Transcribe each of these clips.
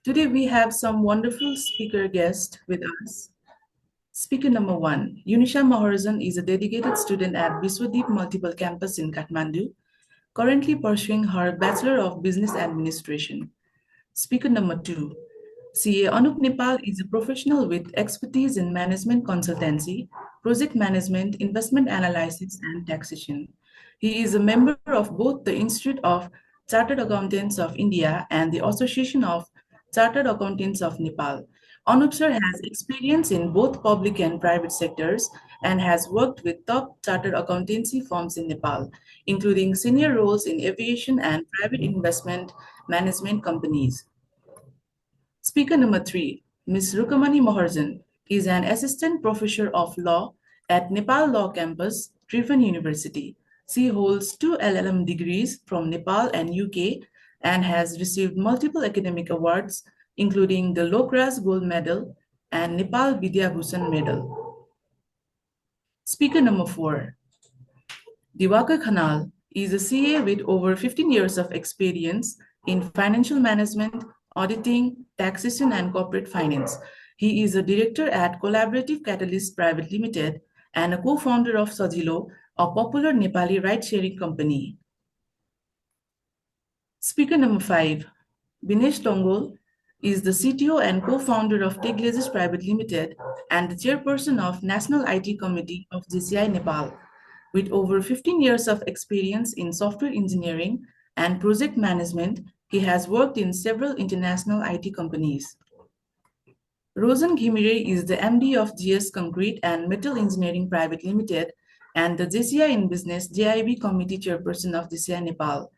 Today we have some wonderful speaker guests with us. Speaker number one, Yunisha Maharjan is a dedicated student at Biswadeep Multiple Campus in Kathmandu, currently pursuing her Bachelor of Business Administration. Speaker number two, CA Anup Nepal is a professional with expertise in management consultancy, project management, investment analysis, and taxation. He is a member of both the Institute of Chartered Accountants of India and the Association of Chartered Accountants of Nepal. Anup sir has experience in both public and private sectors and has worked with top chartered accountancy firms in Nepal, including senior roles in aviation and private investment management companies. Speaker number three, Ms. Rukamanee Maharjan, is an assistant professor of law at Nepal Law Campus, Tribhuvan University. She holds 2 LLM degrees from Nepal and UK and has received multiple academic awards, including the Lokras Gold Medal and Nepal Vidya Bhushan Medal. Speaker number four, Diwakar Khanal is a CA with over 15 years of experience in financial management, auditing, taxation, and corporate finance. He is a director at Collaborative Catalyst Private Limited and a co-founder of Sajilo, a popular Nepali ride-sharing company. Speaker number five, Binesh Tongol is the CTO and co-founder of Techglazes Private Limited and the chairperson of National IT Committee of JCI Nepal. With over 15 years of experience in software engineering and project management, he has worked in several international IT companies. Rojan Ghimire is the MD of GS Concrete and Metal Engineering Private Limited and the JCI in Business JIB Committee Chairperson of JCI Nepal.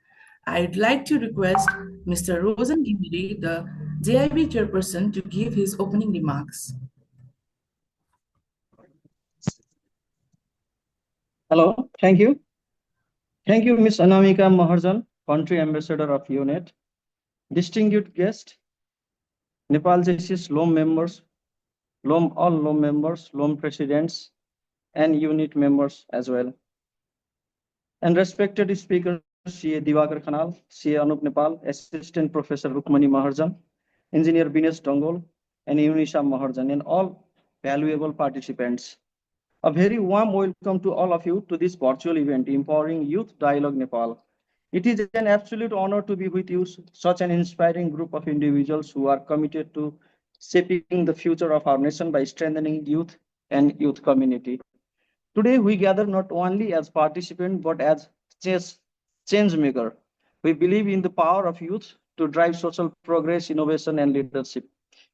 I'd like to request Mr. Rojan Ghimire, the JIB Chairperson, to give his opening remarks. Hello, thank you. Thank you, Ms. Anamika Maharjan, Country Ambassador of YUNet. Distinguished guest, Nepal JC's LOM members, all LOM members, LOM presidents, and UNIT members as well. And respected speakers, CA Diwakar Khanal, CA Anup Nepal, Assistant Professor Rukamanee Maharjan, Engineer Binesh Tongol, and Yunisha Maharjan, and all valuable participants. A very warm welcome to all of you to this virtual event, Empowering Youth Dialogue Nepal. It is an absolute honor to be with you, such an inspiring group of individuals who are committed to shaping the future of our nation by strengthening youth and youth community. Today, we gather not only as participants, but as change maker. We believe in the power of youth to drive social progress, innovation, and leadership.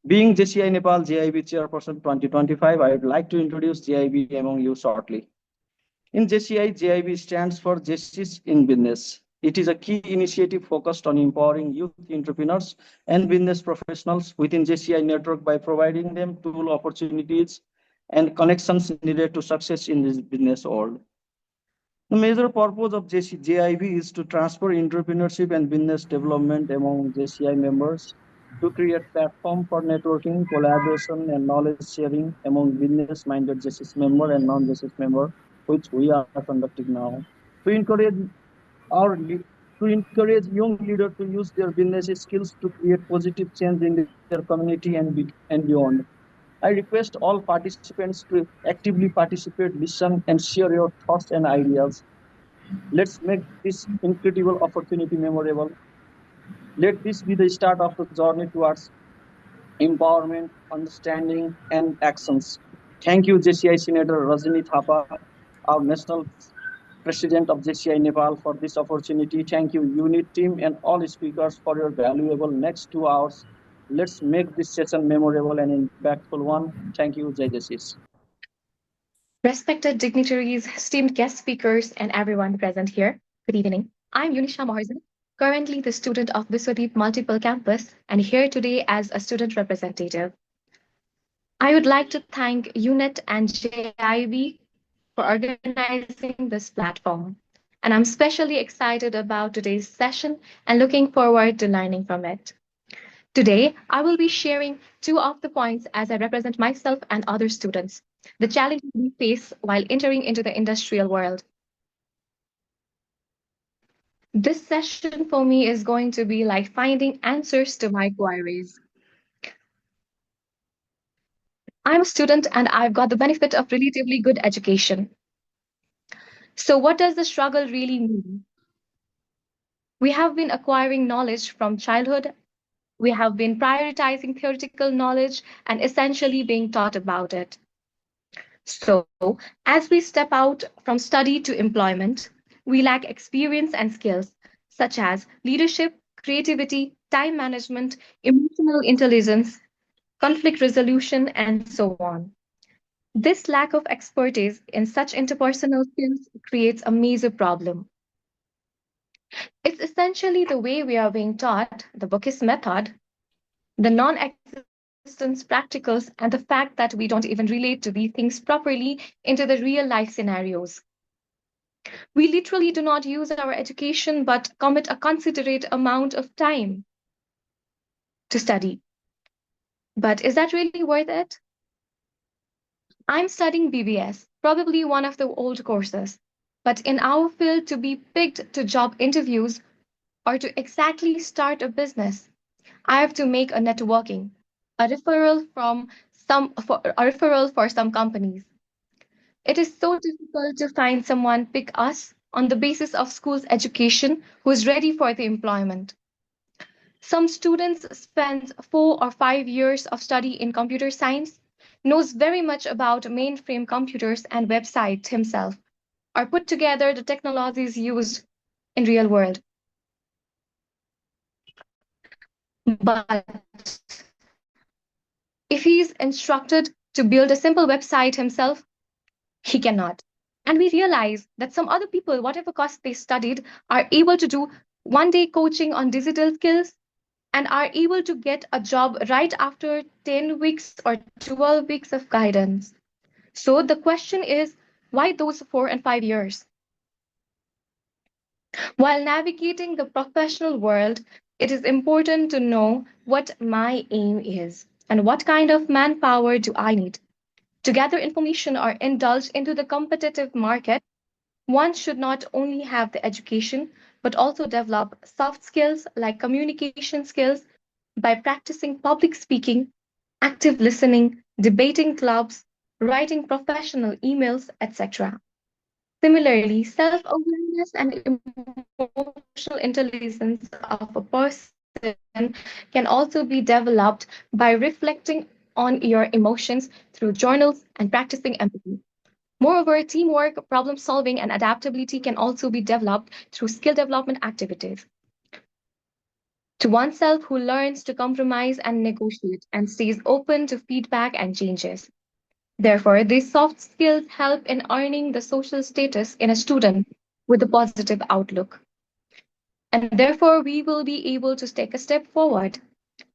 Being JCI Nepal JIB Chairperson 2025, I would like to introduce JIB among you shortly. In JCI, JIB stands for Justice in Business. It is a key initiative focused on empowering youth entrepreneurs and business professionals within JCI network by providing them tool opportunities and connections needed to success in this business world. The major purpose of JIB is to transfer entrepreneurship and business development among JCI members, to create platform for networking, collaboration, and knowledge sharing among business-minded JCS member and non-JCS member, which we are conducting now, to encourage young leaders to use their business skills to create positive change in their community and beyond. I request all participants to actively participate, listen, and share your thoughts and ideas. Let's make this incredible opportunity memorable. Let this be the start of the journey towards empowerment, understanding, and actions. Thank you, JCI Senator Rajani Thapa, our National President of JCI Nepal, for this opportunity. Thank you, UNIT team, and all speakers for your valuable next 2 hours. Let's make this session memorable and impactful one. Thank you, JCS. Respected dignitaries, esteemed guest speakers, and everyone present here, Good evening. I'm Yunisha Maharjan, currently the student of Biswadeep Multiple Campus and here today as a student representative. I would like to thank UNET and JIB for organizing this platform. And I'm especially excited about today's session and looking forward to learning from it. Today, I will be sharing two of the points as I represent myself and other students, the challenges we face while entering into the industrial world. This session for me is going to be like finding answers to my queries. I'm a student and I've got the benefit of relatively good education. So, what does the struggle really mean? We have been acquiring knowledge from childhood, we have been prioritizing theoretical knowledge and essentially being taught about it. So, as we step out from study to employment, we lack experience and skills such as leadership, creativity, time management, emotional intelligence, conflict resolution, and so on. This lack of expertise in such interpersonal skills creates a major problem. It's essentially the way we are being taught, the Bookist method, the non existence practicals, and the fact that we don't even relate to these things properly into the real life scenarios. We literally do not use our education but commit a considerate amount of time to study. But is that really worth it? I'm studying BBS, probably one of the old courses. But in our field, to be picked to job interviews or to exactly start a business, I have to make a networking, a referral for some companies. It is so difficult to find someone pick us on the basis of school's education who is ready for the employment. Some students spend 4 or 5 years of study in computer science, knows very much about mainframe computers and websites himself, or put together the technologies used in real world. But if he's instructed to build a simple website himself, he cannot. And we realize that some other people, whatever course they studied, are able to do 1 day coaching on digital skills and are able to get a job right after 10 weeks or 12 weeks of guidance. So the question is, why those 4 and 5 years? While navigating the professional world, it is important to know what my aim is and what kind of manpower do I need. To gather information or indulge into the competitive market, one should not only have the education, but also develop soft skills like communication skills by practicing public speaking, active listening, debating clubs, writing professional emails, etc. Similarly, self awareness and emotional intelligence of a person can also be developed by reflecting on your emotions through journals and practicing empathy. Moreover, teamwork, problem solving, and adaptability can also be developed through skill development activities. To oneself who learns to compromise and negotiate and stays open to feedback and changes. Therefore, these soft skills help in earning the social status in a student with a positive outlook. And therefore, we will be able to take a step forward.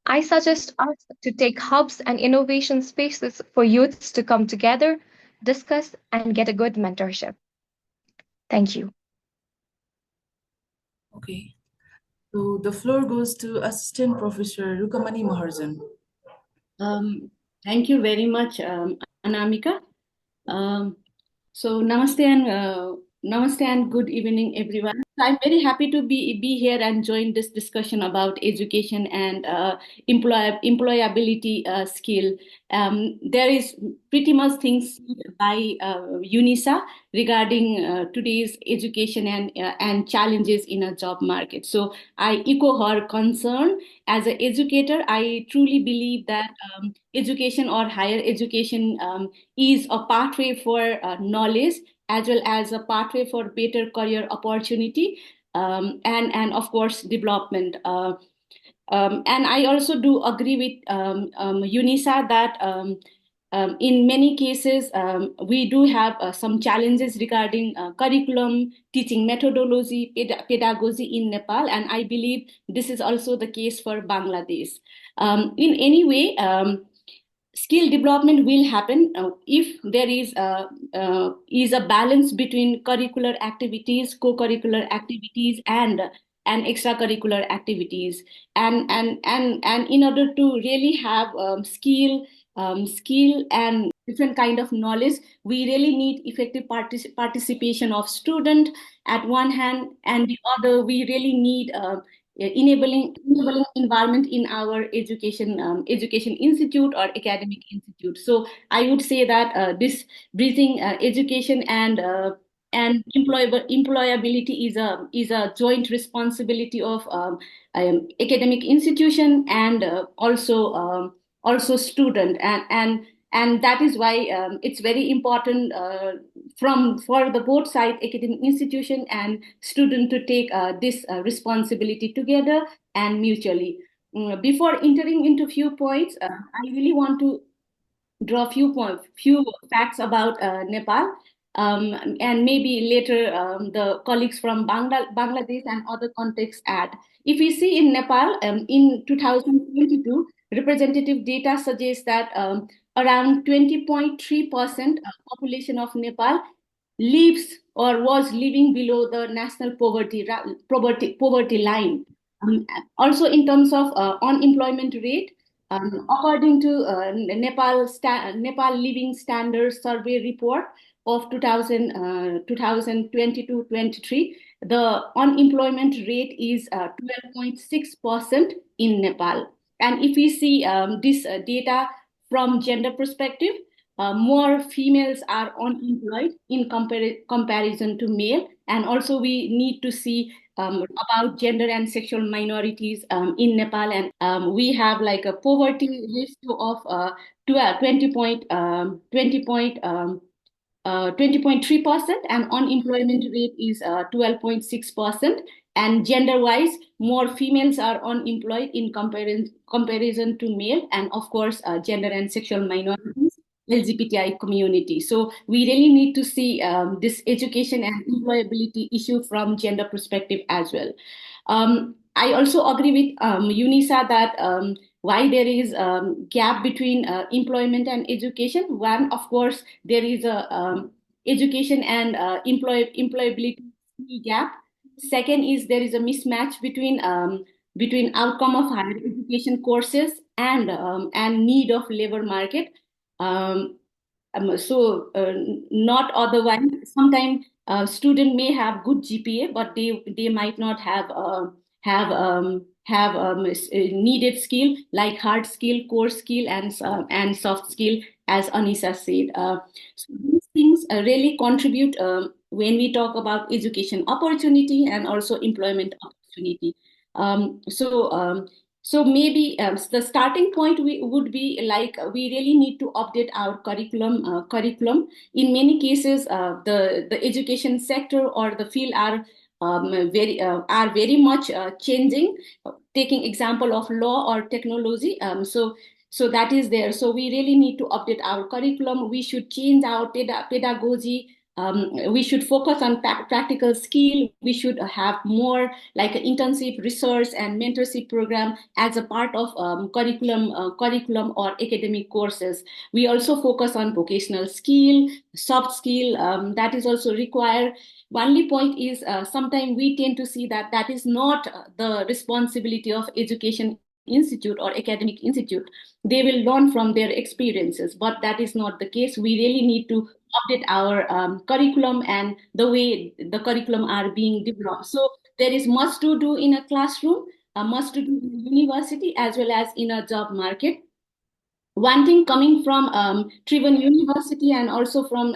I suggest us to take hubs and innovation spaces for youths to come together, discuss, and get a good mentorship. Thank you. Okay. So the floor goes to Assistant Professor Rukamanee Maharjan. Um, Thank you very much, Anamika. Um, namaste and good evening, everyone. I'm very happy to be here and join this discussion about education and employability skill. There is pretty much things by UNISA regarding today's education and challenges in a job market. So I echo her concern. As an educator, I truly believe that education or higher education is a pathway for knowledge as well as a pathway for better career opportunity and of course development. And I also do agree with UNISA that in many cases, we do have some challenges regarding curriculum, teaching methodology, pedagogy in Nepal, and I believe this is also the case for Bangladesh. In any way, skill development will happen if there is a balance between curricular activities, co-curricular activities, and extracurricular activities, and in order to really have skill and different kind of knowledge, we really need effective participation of student at one hand, and the other we really need enabling environment in our education institute or academic institute. So I would say that this bridging education and employability is a joint responsibility of academic institution and also student, and that is why it's very important for the both side, academic institution and student, to take this responsibility together and mutually. Before entering into few points, I really want to draw few facts about Nepal, and maybe later the colleagues from Bangladesh and other contexts add. If we see in Nepal, in 2022, representative data suggests that around 20.3% of population of Nepal lives or was living below the national poverty line. Also, in terms of unemployment rate, according to Nepal Living Standards Survey report of 2022-23, the unemployment rate is 12.6% in Nepal. And if we see this data from gender perspective, more females are unemployed in comparison to male. And also we need to see about gender and sexual minorities in Nepal, and we have like a poverty ratio of 20.3%, and unemployment rate is 12.6%. And gender-wise, more females are unemployed in comparison to male, and of course, gender and sexual minorities, LGBTI community. So we really need to see this education and employability issue from gender perspective as well. I also agree with Unisa that why there is gap between employment and education. One, of course, there is a education and employability gap. Second is there is a mismatch between outcome of higher education courses and need of labor market. Um, so not otherwise. Sometimes student may have good GPA, but they might not have needed skill like hard skill, core skill, and soft skill, as Anisa said. So these things really contribute when we talk about education opportunity and also employment opportunity. So maybe the starting point would be like we really need to update our curriculum. In many cases, the education sector or the field are very much changing. Taking example of law or technology, so that is there. So we really need to update our curriculum. We should change our pedagogy. We should focus on practical skill. We should have more like an internship, research, and mentorship program as a part of curriculum or academic courses. We also focus on vocational skill, soft skill, that is also required. Only point is sometimes we tend to see that that is not the responsibility of education institute or academic institute. They will learn from their experiences, but that is not the case. We really need to update our curriculum and the way the curriculum are being developed. So there is much to do in a classroom, much to do in a university as well as in a job market. One thing coming from Tribhuvan University and also from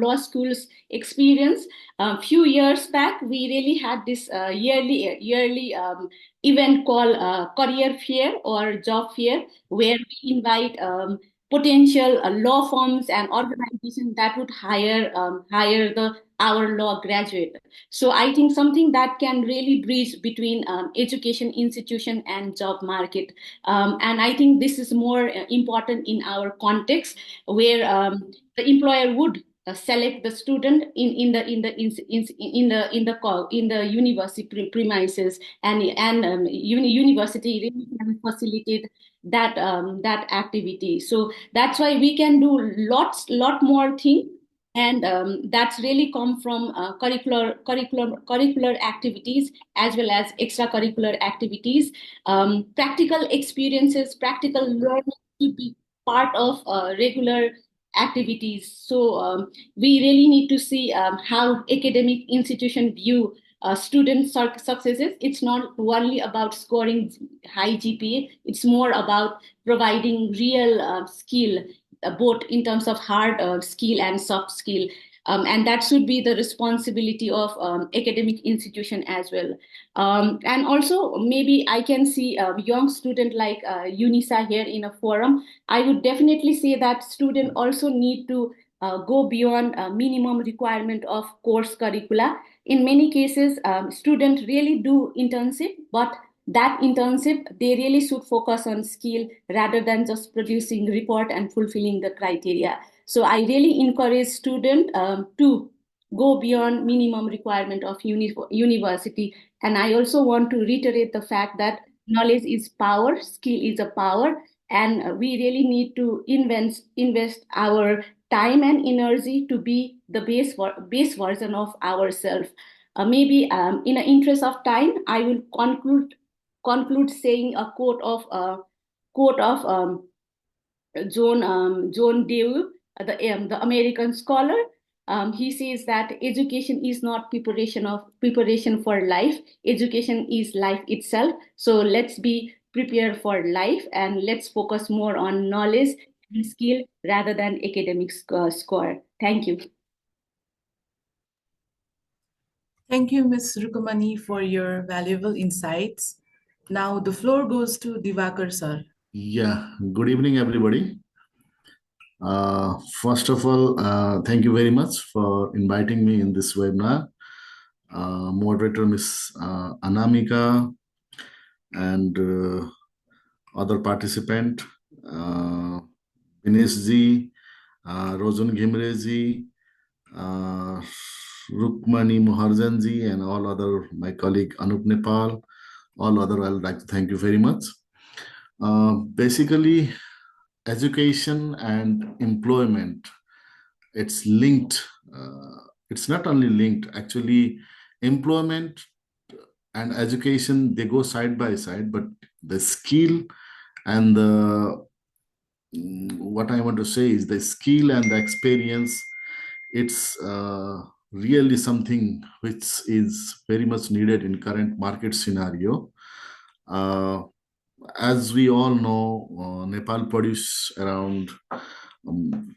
law school's experience, a few years back, we really had this yearly event called career fair or job fair, where we invite potential law firms and organizations that would hire our law graduate. So I think something that can really bridge between education institution and job market. And I think this is more important in our context, where the employer would select the student in the university premises, and university really can facilitate that activity. So that's why we can do lot more thing, and that's really come from curricular activities as well as extracurricular activities. Practical experiences, practical learning should be part of regular activities. So we really need to see how academic institution view student successes. It's not only about scoring high GPA, it's more about providing real skill, both in terms of hard skill and soft skill. And that should be the responsibility of academic institution as well. And also, maybe I can see a young student like Unisa here in a forum. I would definitely say that students also need to go beyond a minimum requirement of course curricula. In many cases, students really do internship, but that internship, they really should focus on skill rather than just producing report and fulfilling the criteria. So I really encourage students to go beyond minimum requirement of university. And I also want to reiterate the fact that knowledge is power, skill is a power, and we really need to invest our time and energy to be the base version of ourselves. Maybe in the interest of time, I will conclude saying a quote of John Dewey, the American scholar. He says that education is not preparation for life. Education is life itself. So let's be prepared for life, and let's focus more on knowledge and skill rather than academic score. Thank you. Thank you, Ms. Rukamanee, for your valuable insights. Now the floor goes to Divakar sir. Yeah, good evening, everybody. First of all, thank you very much for inviting me in this webinar. Moderator Ms. Anamika and other participant, Dinesh ji, Rojan Ghimire ji, Rukamanee Maharjan ji, and all other, my colleague Anup Nepal, all other, I would like to thank you very much. Basically, education and employment, it's linked. It's not only linked, actually, employment and education, they go side by side, but the skill and what I want to say is the skill and the experience, it's really something which is very much needed in current market scenario. As we all know, Nepal produce around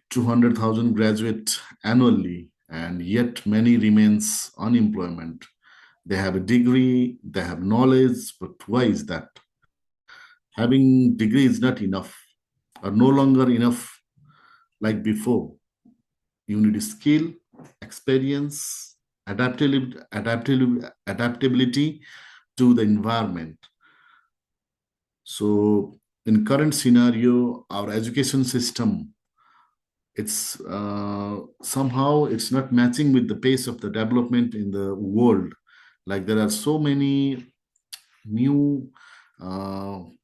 200,000 graduates annually, and yet many remains unemployment. They have a degree, they have knowledge, but why is that? Having degree is not enough, or no longer enough like before. You need skill, experience, adaptability to the environment. So in current scenario, our education system, it's somehow it's not matching with the pace of the development in the world. Like there are so many new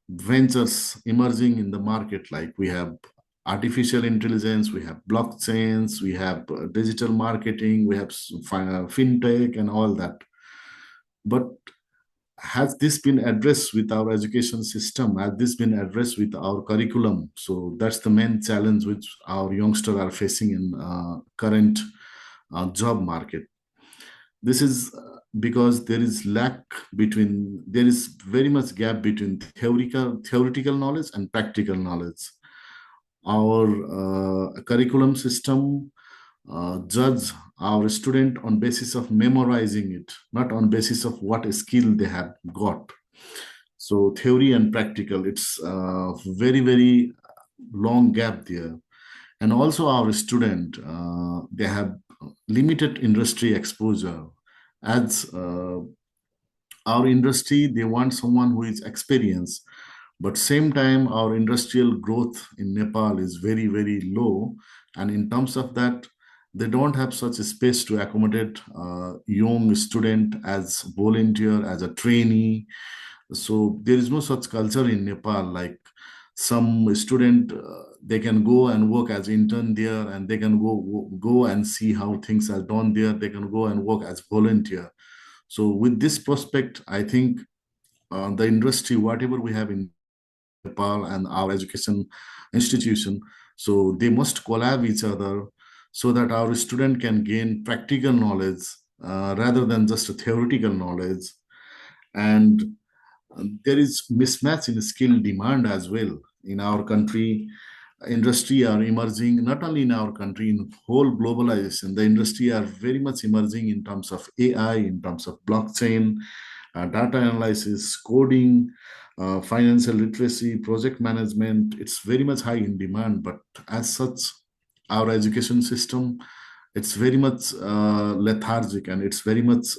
ventures emerging in the market. Like we have artificial intelligence, we have blockchains, we have digital marketing, we have fintech and all that. But has this been addressed with our education system? Has this been addressed with our curriculum? So that's the main challenge which our youngsters are facing in current job market. This is because there is very much gap between theoretical knowledge and practical knowledge. Our curriculum system judge our student on basis of memorizing it, not on basis of what skill they have got. So theory and practical, it's very, very long gap there. And also our student, they have limited industry exposure. As our industry, they want someone who is experienced, but same time our industrial growth in Nepal is very, very low. And in terms of that, they don't have such a space to accommodate young student as volunteer, as a trainee. So there is no such culture in Nepal. Like some student, they can go and work as intern there, and they can go and see how things are done there. They can go and work as volunteer. So with this prospect, I think the industry, whatever we have in Nepal and our education institution, so they must collab each other so that our student can gain practical knowledge rather than just a theoretical knowledge. And there is mismatch in skill demand as well in our country. Industry are emerging not only in our country, in whole globalization. The industry are very much emerging in terms of AI, in terms of blockchain, data analysis, coding, financial literacy, project management. It's very much high in demand, but as such, our education system, it's very much lethargic, and it's very much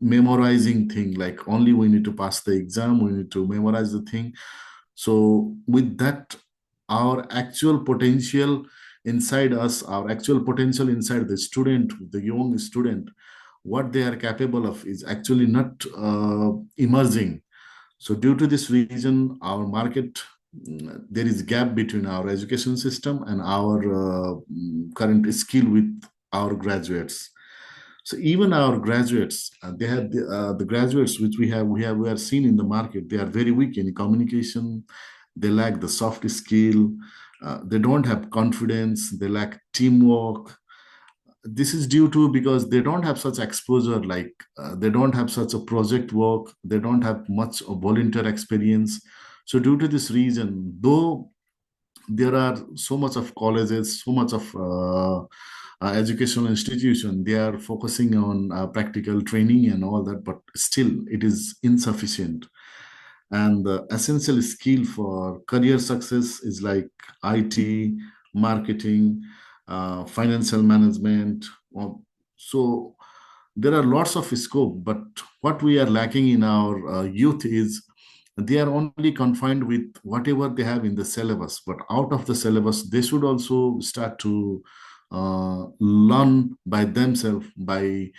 memorizing thing. Like only we need to pass the exam, we need to memorize the thing. So with that, our actual potential inside us, our actual potential inside the student, the young student, what they are capable of is actually not emerging. So due to this reason, our market, there is gap between our education system and our current skill with our graduates. So even our graduates, they have the graduates which we are seen in the market. They are very weak in communication. They lack the soft skill. They don't have confidence. They lack teamwork. This is due to because they don't have such exposure. Like they don't have such a project work. They don't have much of volunteer experience. So due to this reason, though there are so much of colleges, so much of educational institution, they are focusing on practical training and all that, but still it is insufficient. And the essential skill for career success is like IT, marketing, financial management. So there are lots of scope, but what we are lacking in our youth is they are only confined with whatever they have in the syllabus. But out of the syllabus, they should also start to learn by themselves by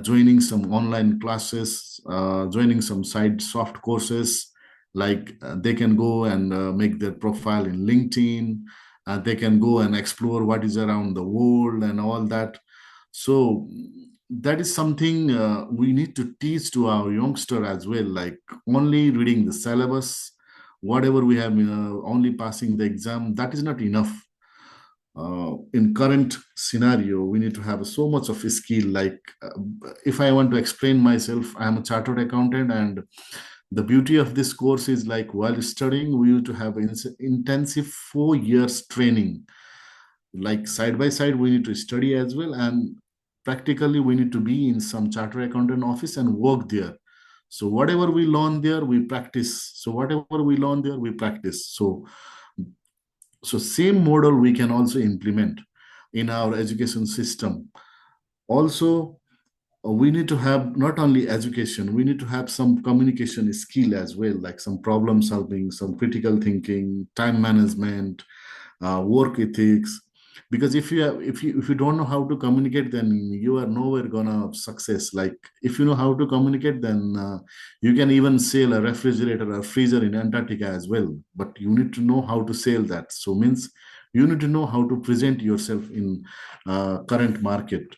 joining some online classes, joining some side soft courses. Like they can go and make their profile in LinkedIn. They can go and explore what is around the world and all that. So that is something we need to teach to our youngster as well. Like only reading the syllabus, whatever we have, only passing the exam, that is not enough. In current scenario, we need to have so much of a skill. Like if I want to explain myself, I am a chartered accountant, and the beauty of this course is like while studying, we need to have intensive 4 years training. Like side by side, we need to study as well, and practically we need to be in some chartered accountant office and work there. So whatever we learn there, we practice. So whatever we learn there, we practice. So same model we can also implement in our education system. Also, we need to have not only education, we need to have some communication skill as well, like some problem solving, some critical thinking, time management, work ethics. Because if you don't know how to communicate, then you are nowhere gonna success. Like if you know how to communicate, then you can even sail a refrigerator or freezer in Antarctica as well. But you need to know how to sail that. So means you need to know how to present yourself in current market.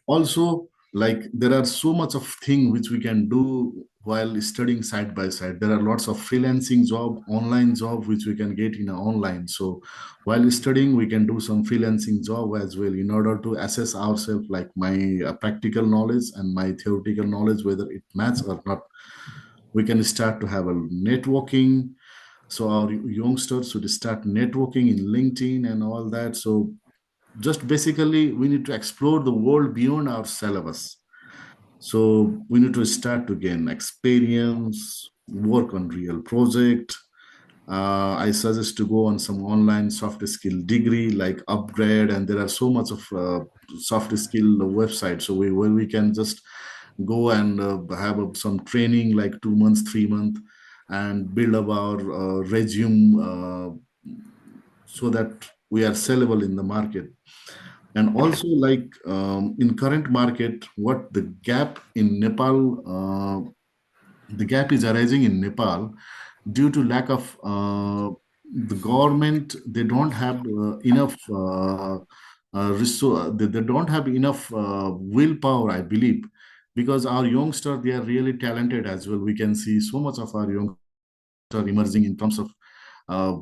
Also, like there are so much of thing which we can do while studying side by side. There are lots of freelancing job, online job which we can get in a online. So while studying, we can do some freelancing job as well in order to assess ourselves, like my practical knowledge and my theoretical knowledge, whether it match or not. We can start to have a networking. So our youngsters should start networking in LinkedIn and all that. So just basically we need to explore the world beyond our syllabus. So we need to start to gain experience, work on real project, I suggest to go on some online soft skill degree like Upgrade, and there are so much of soft skill websites. So where we can just go and have some training like 2 months, 3 months, and build up our resume so that we are sellable in the market. And also, like in current market, what the gap in Nepal, the gap is arising in Nepal due to lack of the government. They don't have enough resource. They don't have enough willpower, I believe, because our youngsters, they are really talented as well. We can see so much of our youngsters emerging in terms of uh,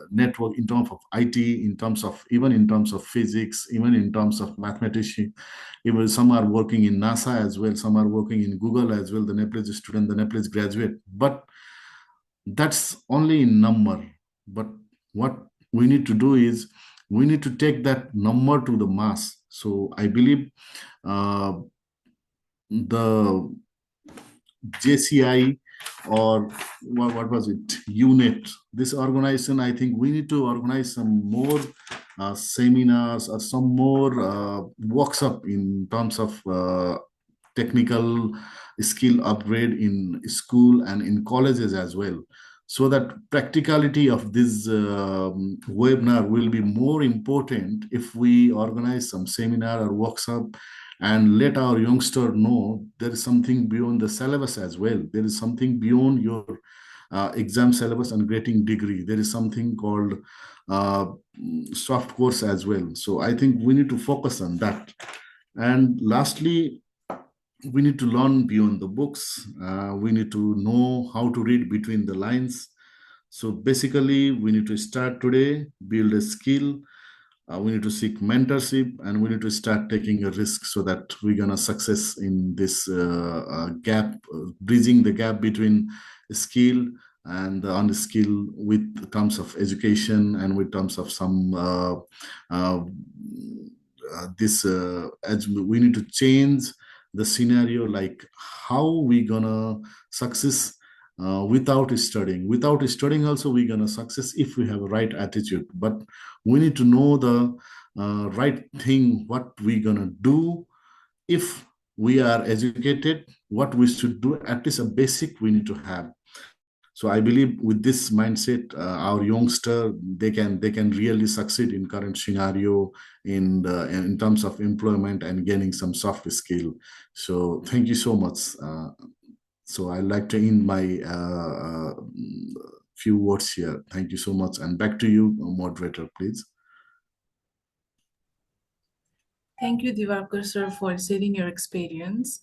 network, in terms of IT, in terms of even in terms of physics, even in terms of mathematics. Even some are working in NASA as well. Some are working in Google as well. The Nepalese student, the Nepalese graduate. But that's only in number. But what we need to do is we need to take that number to the mass. So I believe the JCI, or what was it, YUNet, this organization, I think we need to organize some more seminars or some more workshop in terms of technical skill upgrade in school and in colleges as well, so that practicality of this webinar will be more important if we organize some seminar or workshop and let our youngster know there is something beyond the syllabus as well. There is something beyond your exam syllabus and grading degree. There is something called uh, soft course as well. So I think we need to focus on that. And lastly, we need to learn beyond the books. We need to know how to read between the lines. So basically, we need to start today, build a skill. We need to seek mentorship, and we need to start taking a risk so that we're gonna success in this gap, bridging the gap between skill and the unskill with terms of education and with terms of some this as we need to change the scenario, like how we gonna success without studying. Without studying also we're gonna success if we have a right attitude, but we need to know the right thing, what we gonna do. If we are educated, what we should do, at least a basic we need to have. So I believe with this mindset, our youngster, they can really succeed in current scenario in terms of employment and gaining some soft skill. So thank you so much. So I'd like to end my few words here. Thank you so much, and back to you, moderator, please. Thank you, Divakar sir, for sharing your experience.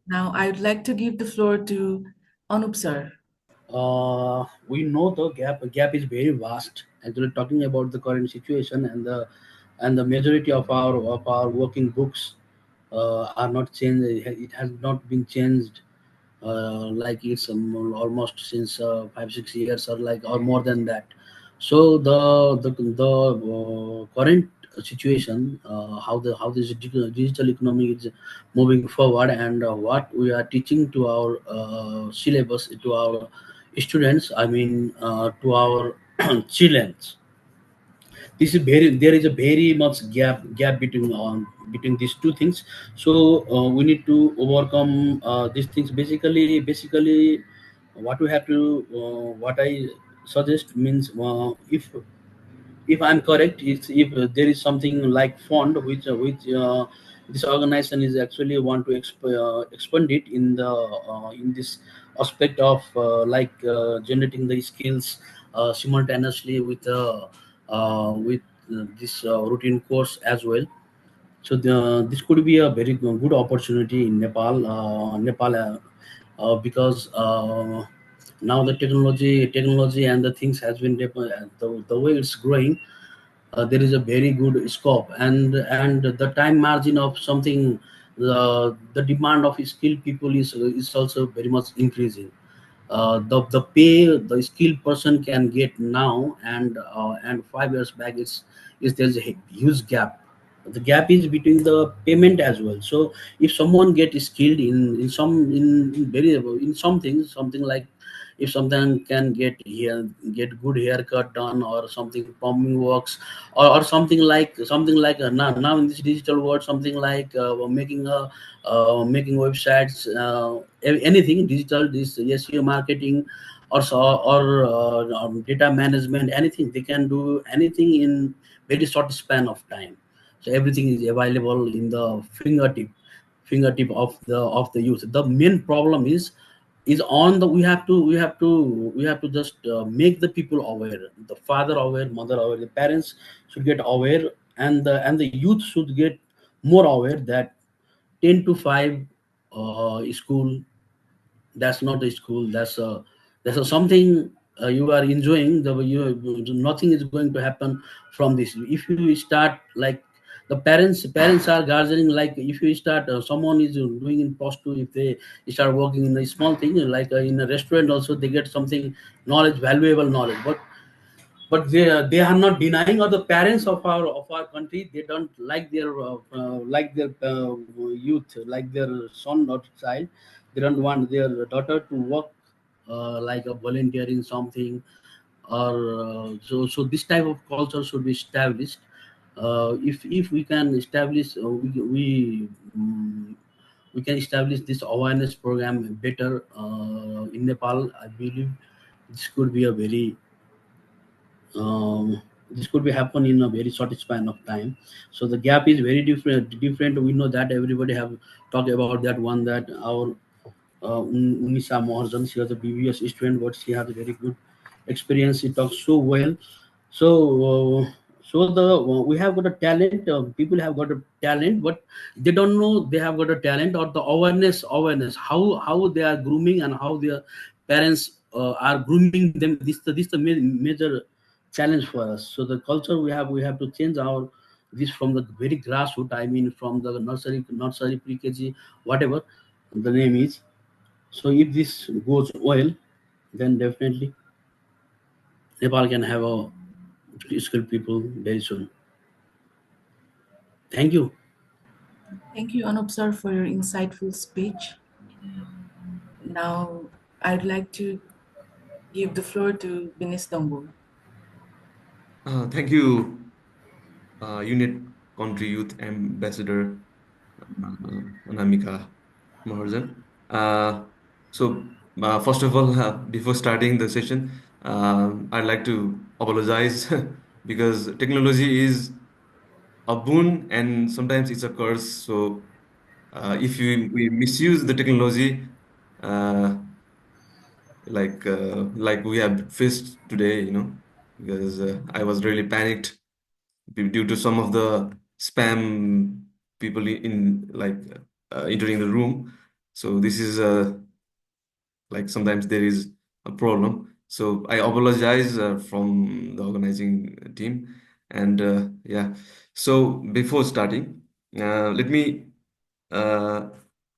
Now, I would like to give the floor to Anup sir. We know the gap is very vast. Actually, talking about the current situation, and the majority of our working books are not changed. It has not been changed like it's almost since 5 6 years, or like or more than that. So the current situation, how this digital economy is moving forward, and what we are teaching to our syllabus, to our students, I mean to our children. This is very There is a very much gap between these two things. So we need to overcome these things. Basically what we have to what I suggest means, if I'm correct, it's if there is something like fund which this organization is actually want to expand it in this aspect of generating the skills simultaneously with this routine course as well. So this could be a very good opportunity in Nepal, because now the technology and the things has been the way it's growing. There is a very good scope, and the time margin of something, the demand of skilled people is also very much increasing. The pay the skilled person can get now, and 5 years back, is there's a huge gap. The gap is between the payment as well. So if someone get skilled in some in very in something like if someone can get good haircut done, or something plumbing works, or something like now in this digital world, something like making websites, anything digital, this SEO marketing, or data management, anything they can do, anything in very short span of time. So everything is available in the fingertip of the youth. The main problem is on the we have to just make the people aware, the father aware, mother aware, the parents should get aware, and the youth should get more aware that 10 to 5 school, that's not a school, that's a something you are enjoying. Nothing is going to happen from this if you start like the parents are gardening. Like if you start someone is doing in post 2, if they start working in a small thing like in a restaurant also, they get something knowledge, valuable knowledge. But they are not denying, or the parents of our country, they don't like their youth, like their son or child, they don't want their daughter to work like a volunteer in something, or so this type of culture should be established. If we can establish we can establish this awareness program better in Nepal, I believe this could be a very this could be happen in a very short span of time. So the gap is very different. We know that everybody have talked about that one, that our Unisa Maharjan, she was a BBS student, but she has a very good experience. She talks so well. So, we have got a talent. People have got a talent, but they don't know they have got a talent, or the awareness how they are grooming, and how their parents are grooming them. This the major challenge for us. So the culture we have to change our this from the very grassroots. I mean, from the nursery pre-KG, whatever the name is. So if this goes well, then definitely Nepal can have a skilled people very soon. Thank you. Thank you, Anup sir, for your insightful speech. Now, I'd like to give the floor to Binis Dambu. Thank you, UNIT Country Youth Ambassador Anamika Maharjan. First of all, before starting the session, I'd like to apologize because technology is a boon and sometimes it's a curse. So, if we misuse the technology, uh, like we have faced today, because I was really panicked due to some of the spam people in like entering the room. So this is like sometimes there is a problem. So I apologize from the organizing team. And yeah, so before starting, uh, let me uh,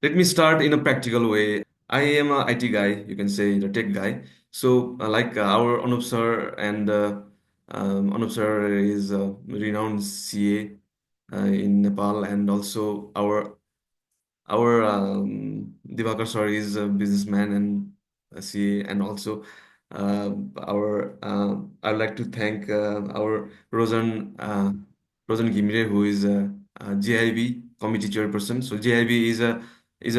let me start in a practical way. I am a IT guy, you can say the tech guy. So like our Anup sir and Anup sir is a renowned CA in Nepal, and also our Divakar sir is a businessman and a CA, and also I'd like to thank our Rojan Ghimire, who is a JIB committee chairperson. So JIB is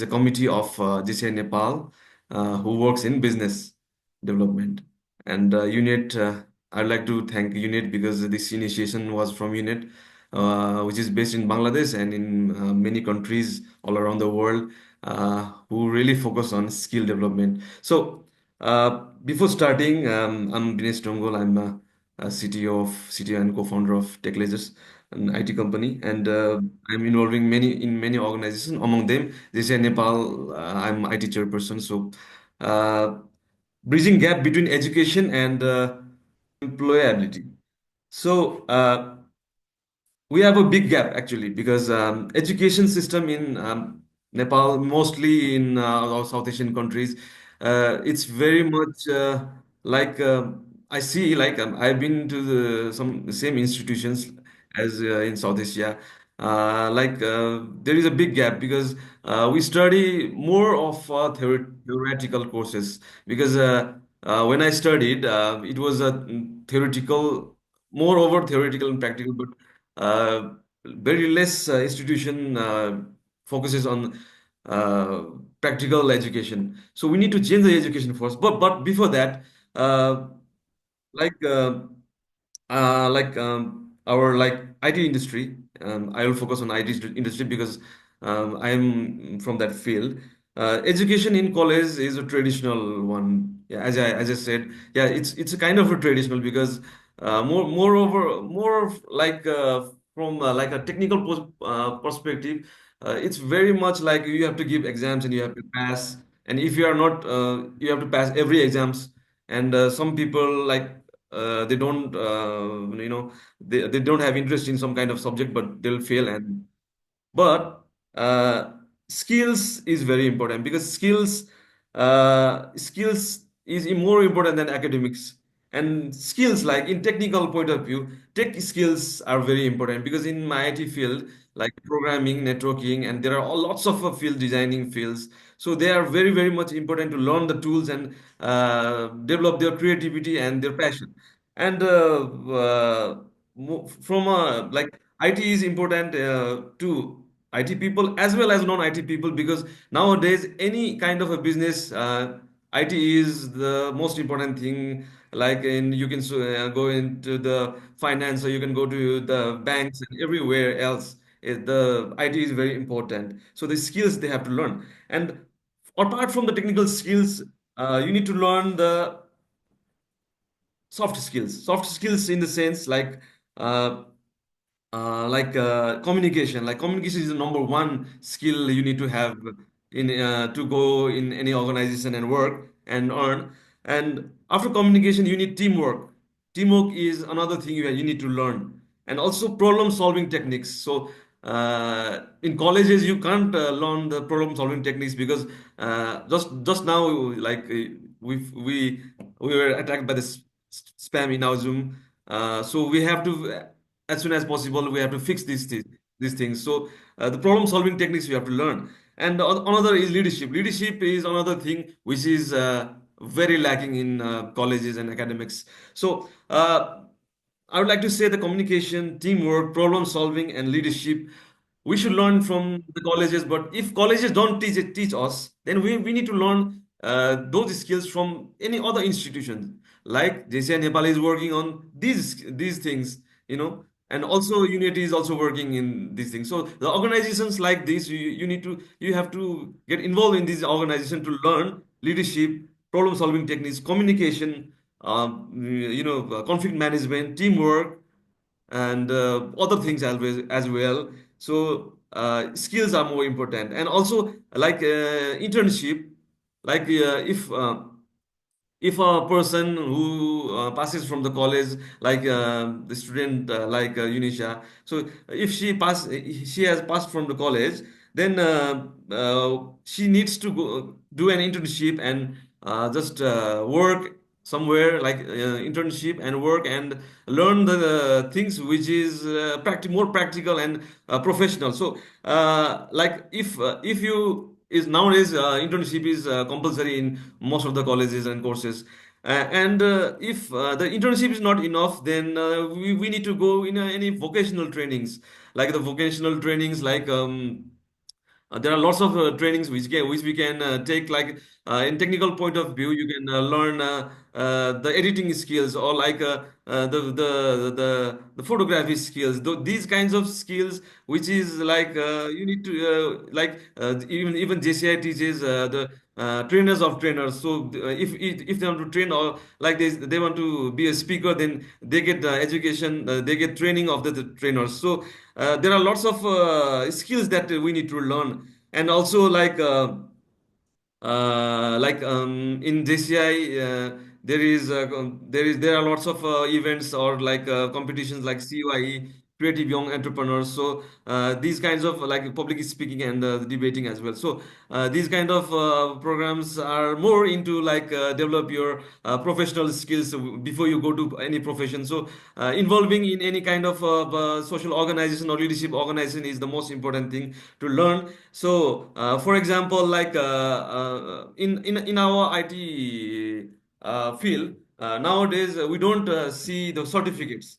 a committee of JCI Nepal who works in business development. And UNIT, I'd like to thank UNIT because this initiation was from UNIT, which is based in Bangladesh and in many countries all around the world, who really focus on skill development. So, before starting, I'm Dinesh Dongol. I'm a CTO and co-founder of TechLegers, an IT company, and I'm involving many organizations. Among them, JCI Nepal. I'm IT chairperson. So, uh, bridging gap between education and employability. So. We have a big gap actually because education system in Nepal, mostly in our South Asian countries, it's very much like I see like I've been to some same institutions as in South Asia. there is a big gap because we study more of theoretical courses because when I studied, it was a theoretical, more over theoretical and practical, but very less institution focuses on uh, practical education. So we need to change the education first. But before that, uh, like uh, our IT industry. I will focus on industry because I am from that field. Education in college is a traditional one. Yeah, as I said, yeah, it's a kind of a traditional because more of from like a technical perspective, it's very much like you have to give exams and you have to pass. And if you are not, you have to pass every exams. And some people they don't they don't have interest in some kind of subject but they'll fail. And but skills is very important because skills is more important than academics. And skills, like in technical point of view, tech skills are very important because in my IT field, like programming, networking, and there are lots of field designing fields. So they are very, very much important to learn the tools and develop their creativity and their passion. And from like IT is important to IT people as well as non-IT people because nowadays any kind of a business, IT is the most important thing. Like you can go into the finance or you can go to the banks and everywhere else. The IT is very important. So the skills they have to learn. And apart from the technical skills, you need to learn the soft skills in the sense uh, communication. Like communication is the number one skill you need to have in to go in any organization and work and earn. And after communication you need teamwork. Teamwork is another thing you need to learn. And also problem solving techniques. So in colleges you can't learn the problem solving techniques because just now, like we were attacked by the spam in our Zoom. So we have to, as soon as possible, we have to fix these things. So the problem solving techniques we have to learn. And another is leadership. Leadership is another thing which is very lacking in colleges and academics. So I would like to say the communication, teamwork, problem solving, and leadership we should learn from the colleges. But if colleges don't teach us, then we need to learn those skills from any other institutions. Like JCI Nepal is working on these things, and also Unity is also working in these things. So the organizations like this, you have to get involved in this organization to learn leadership, problem solving techniques, communication, conflict management, teamwork, and other things as well. So skills are more important. And also like internship, like if a person who passes from the college, like the student Unisha, so if she has passed from the college, then she needs to go do an internship and just work somewhere, like internship and work and learn the things which is more practical and professional. So like if you is nowadays internship is compulsory in most of the colleges and courses. And if the internship is not enough, then we need to go in any vocational trainings, like the vocational trainings, like there are lots of trainings which we can take. Like in technical point of view, you can learn the editing skills, or like the photography skills. These kinds of skills, which is like you need to even JCI teaches the trainers of trainers. So if they want to train, or like they want to be a speaker, then they get education, they get training of the trainers. So there are lots of skills that we need to learn. And also in JCI, there are lots of events or like competitions like CYE. creative young entrepreneurs. So these kinds of like public speaking and debating as well. So these kind of programs are more into like develop your professional skills before you go to any profession. So involving in any kind of social organization or leadership organization is the most important thing to learn. So for example, like in our IT field nowadays, we don't see the certificates.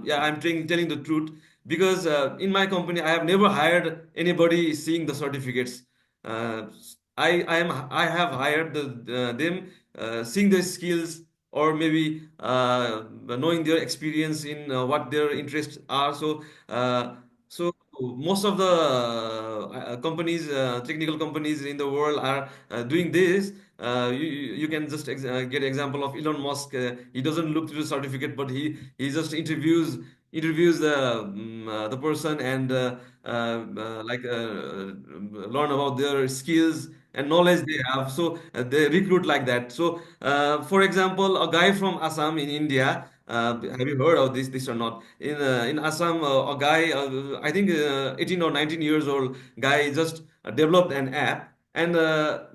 Yeah, I'm telling the truth because in my company, I have never hired anybody seeing the certificates. Uh, I have hired them seeing their skills or maybe knowing their experience in what their interests are. So most of the companies, technical companies in the world are doing this. You can just get example of Elon Musk. He doesn't look through the certificate, but he just interviews the person and learn about their skills and knowledge they have. So they recruit like that. So for example, a guy from Assam in India. Have you heard of this or not? In Assam, a guy, I think 18 or 19 years old guy just developed an app and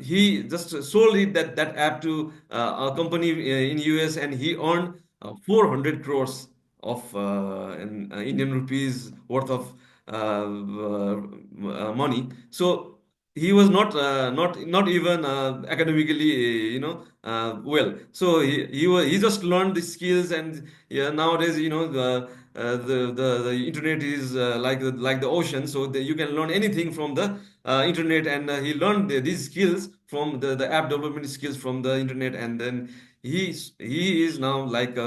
he just sold that app to a company in US and he earned 400 crores of Indian rupees worth of money. So he was not even academically well. So he just learned the skills and yeah, nowadays the internet is like the ocean, so you can learn anything from the internet, and he learned these skills from the app development skills from the internet, and then he is now like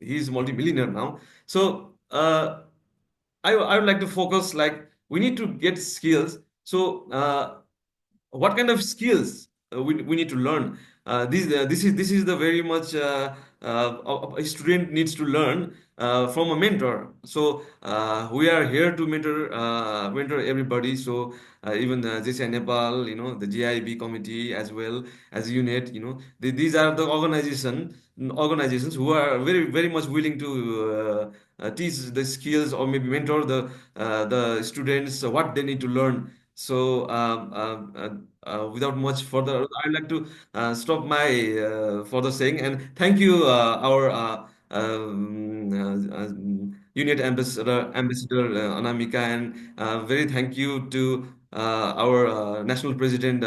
he's multimillionaire now. So I would like to focus like we need to get skills. So what kind of skills we need to learn? This is the very much a student needs to learn from a mentor. So we are here to mentor everybody. So even JCI Nepal, the GIB committee as well as UNET, these are the organizations who are very very much willing to teach the skills or maybe mentor the students what they need to learn. So without much further, I'd like to stop my further saying and thank you, our unit ambassador Anamika, and very thank you to our national president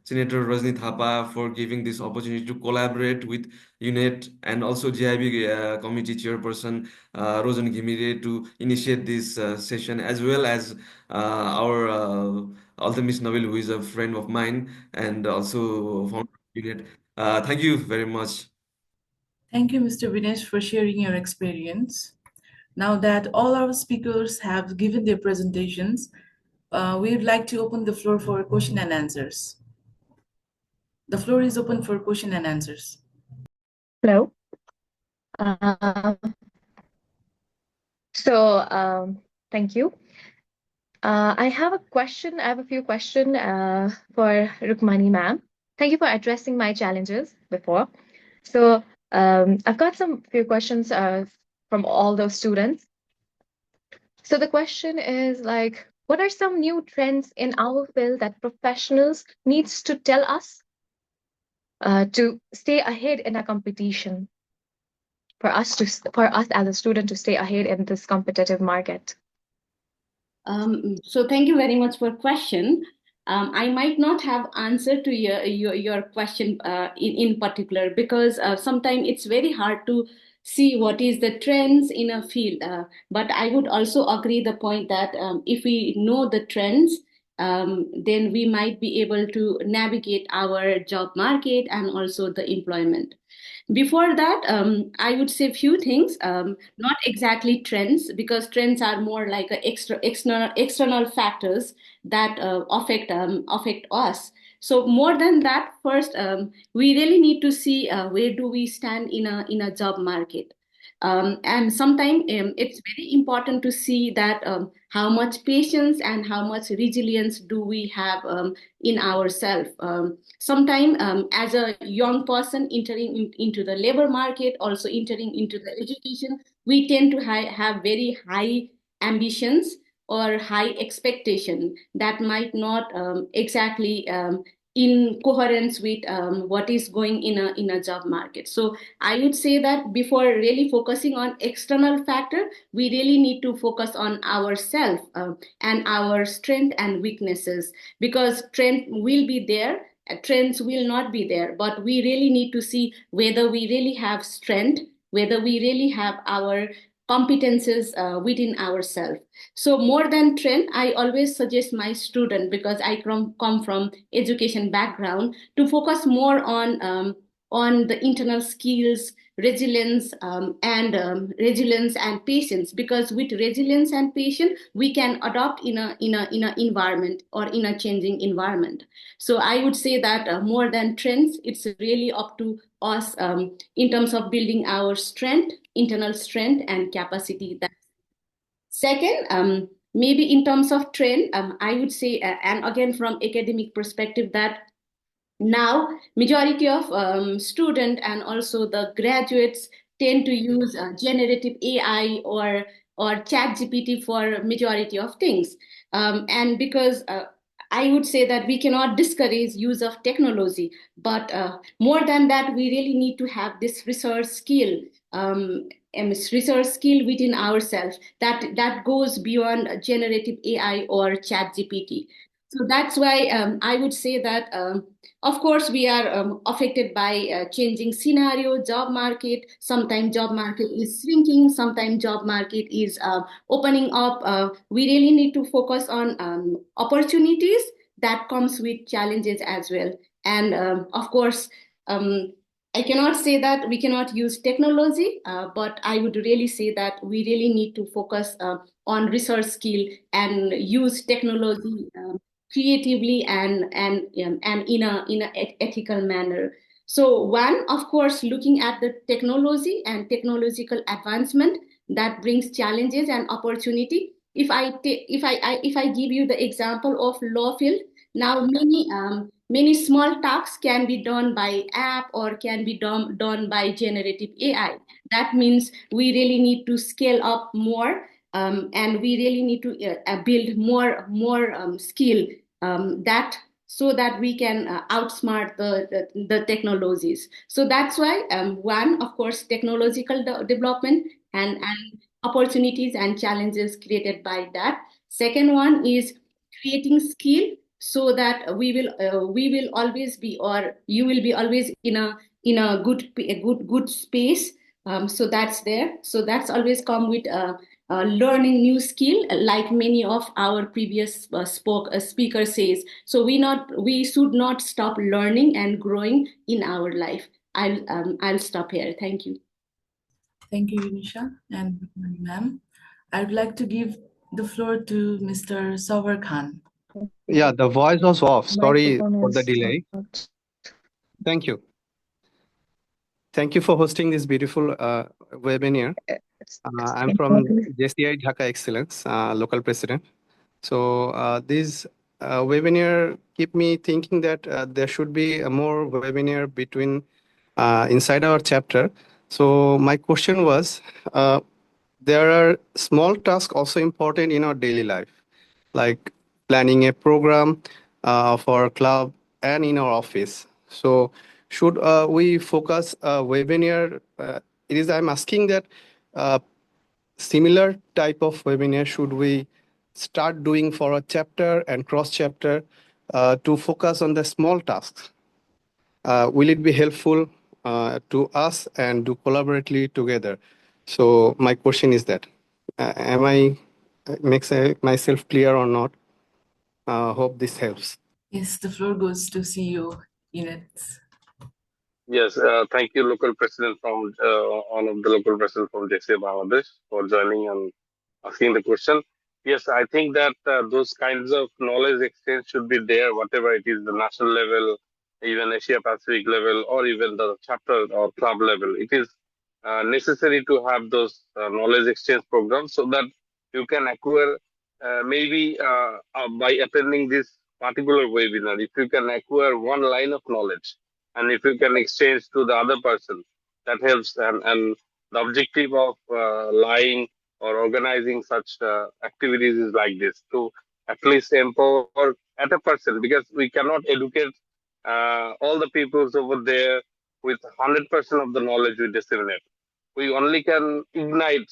Senator Rajni Thapa for giving this opportunity to collaborate with UNET and also GIB committee chairperson Rojan Ghimire to initiate this session, as well as our Altamis Nabil, who is a friend of mine and also founder of UNET. Thank you very much. Thank you, Mr. Vinesh, for sharing your experience. Now that all our speakers have given their presentations, we would like to open the floor for question and answers. The floor is open for question and answers. Hello. Um, Thank you. I have a question. I have a few questions for Rukamanee ma'am. Thank you for addressing my challenges before. So I've got some few questions from all those students. So the question is like, what are some new trends in our field that professionals needs to tell us to stay ahead in a competition? For us as a student to stay ahead in this competitive market. So thank you very much for question. I might not have answer to your question in particular, because sometimes it's very hard to see what is the trends in a field. But I would also agree the point that if we know the trends, then we might be able to navigate our job market and also the employment. Before that, I would say few things, not exactly trends, because trends are more like a external factors that affect us. So more than that, first, we really need to see where do we stand in a job market. And sometimes it's very important to see that how much patience and how much resilience do we have in ourselves. Sometimes as a young person entering into the labor market, also entering into the education, we tend to have very high ambitions or high expectation that might not exactly in coherence with what is going in a job market. So I would say that before really focusing on external factor, we really need to focus on ourselves and our strength and weaknesses, because trend will be there, trends will not be there, but we really need to see whether we really have strength, whether we really have our competences within ourselves. So more than trend, I always suggest my student, because I come from education background, to focus more on the internal skills, resilience and patience, because with resilience and patience we can adopt in a environment or in a changing environment. So I would say that more than trends, it's really up to us in terms of building our strength, internal strength and capacity. That second, maybe in terms of trend, I would say, and again from academic perspective, that now majority of student and also the graduates tend to use generative AI or chat GPT for majority of things, and because I would say that we cannot discourage use of technology, but more than that, we really need to have this research skill, and research skill within ourselves that goes beyond generative AI or chat GPT. So that's why I would say that of course we are affected by changing scenario, job market. Sometimes job market is shrinking, sometimes job market is opening up. We really need to focus on opportunities that comes with challenges as well. And of course, um, I cannot say that we cannot use technology, but I would really say that we really need to focus on research skill and use technology creatively and in a ethical manner. So one, of course, looking at the technology and technological advancement that brings challenges and opportunity. If I give you the example of law field, now many small tasks can be done by app or can be done by generative AI. That means we really need to scale up more, and we really need to build more skill, that so that we can outsmart the technologies. So that's why one, of course, technological development and opportunities and challenges created by that. Second one is creating skill, so that we will always be, or you will be always in a good space. So that's there. So that's always come with learning new skill, like many of our previous speaker says. So we should not stop learning and growing in our life. I'll stop here. Thank you. Thank you, Yunisha and good morning, ma'am. I'd like to give the floor to Mr. Sawar Khan. Yeah, the voice was off. Sorry Microphone for the is delay. out. Thank you. Thank you for hosting this beautiful webinar. It's I'm from important. JCI Dhaka Excellence, local president. So this webinar keep me thinking that there should be a more webinar between inside our chapter. So my question was, there are small tasks also important in our daily life, like planning a program for a club and in our office. So should we focus webinar? It is I'm asking that uh, similar type of webinar should we start doing for a chapter and cross chapter to focus on the small tasks? Will it be helpful to us and do collaboratively together? So my question is that, am I makes myself clear or not? Hope this helps. Yes, the floor goes to CEO YUNet. Yes, thank you, local president from one of the local president from JCI Bangladesh for joining and asking the question. Yes, I think that those kinds of knowledge exchange should be there, whatever it is, the national level, even Asia Pacific level, or even the chapter or club level. It is necessary to have those knowledge exchange programs so that you can acquire maybe by attending this particular webinar, if you can acquire one line of knowledge and if you can exchange to the other person, that helps. And the objective of lying or organizing such activities is like this, to at least empower at a person, because we cannot educate all the peoples over there with 100% of the knowledge we disseminate. We only can ignite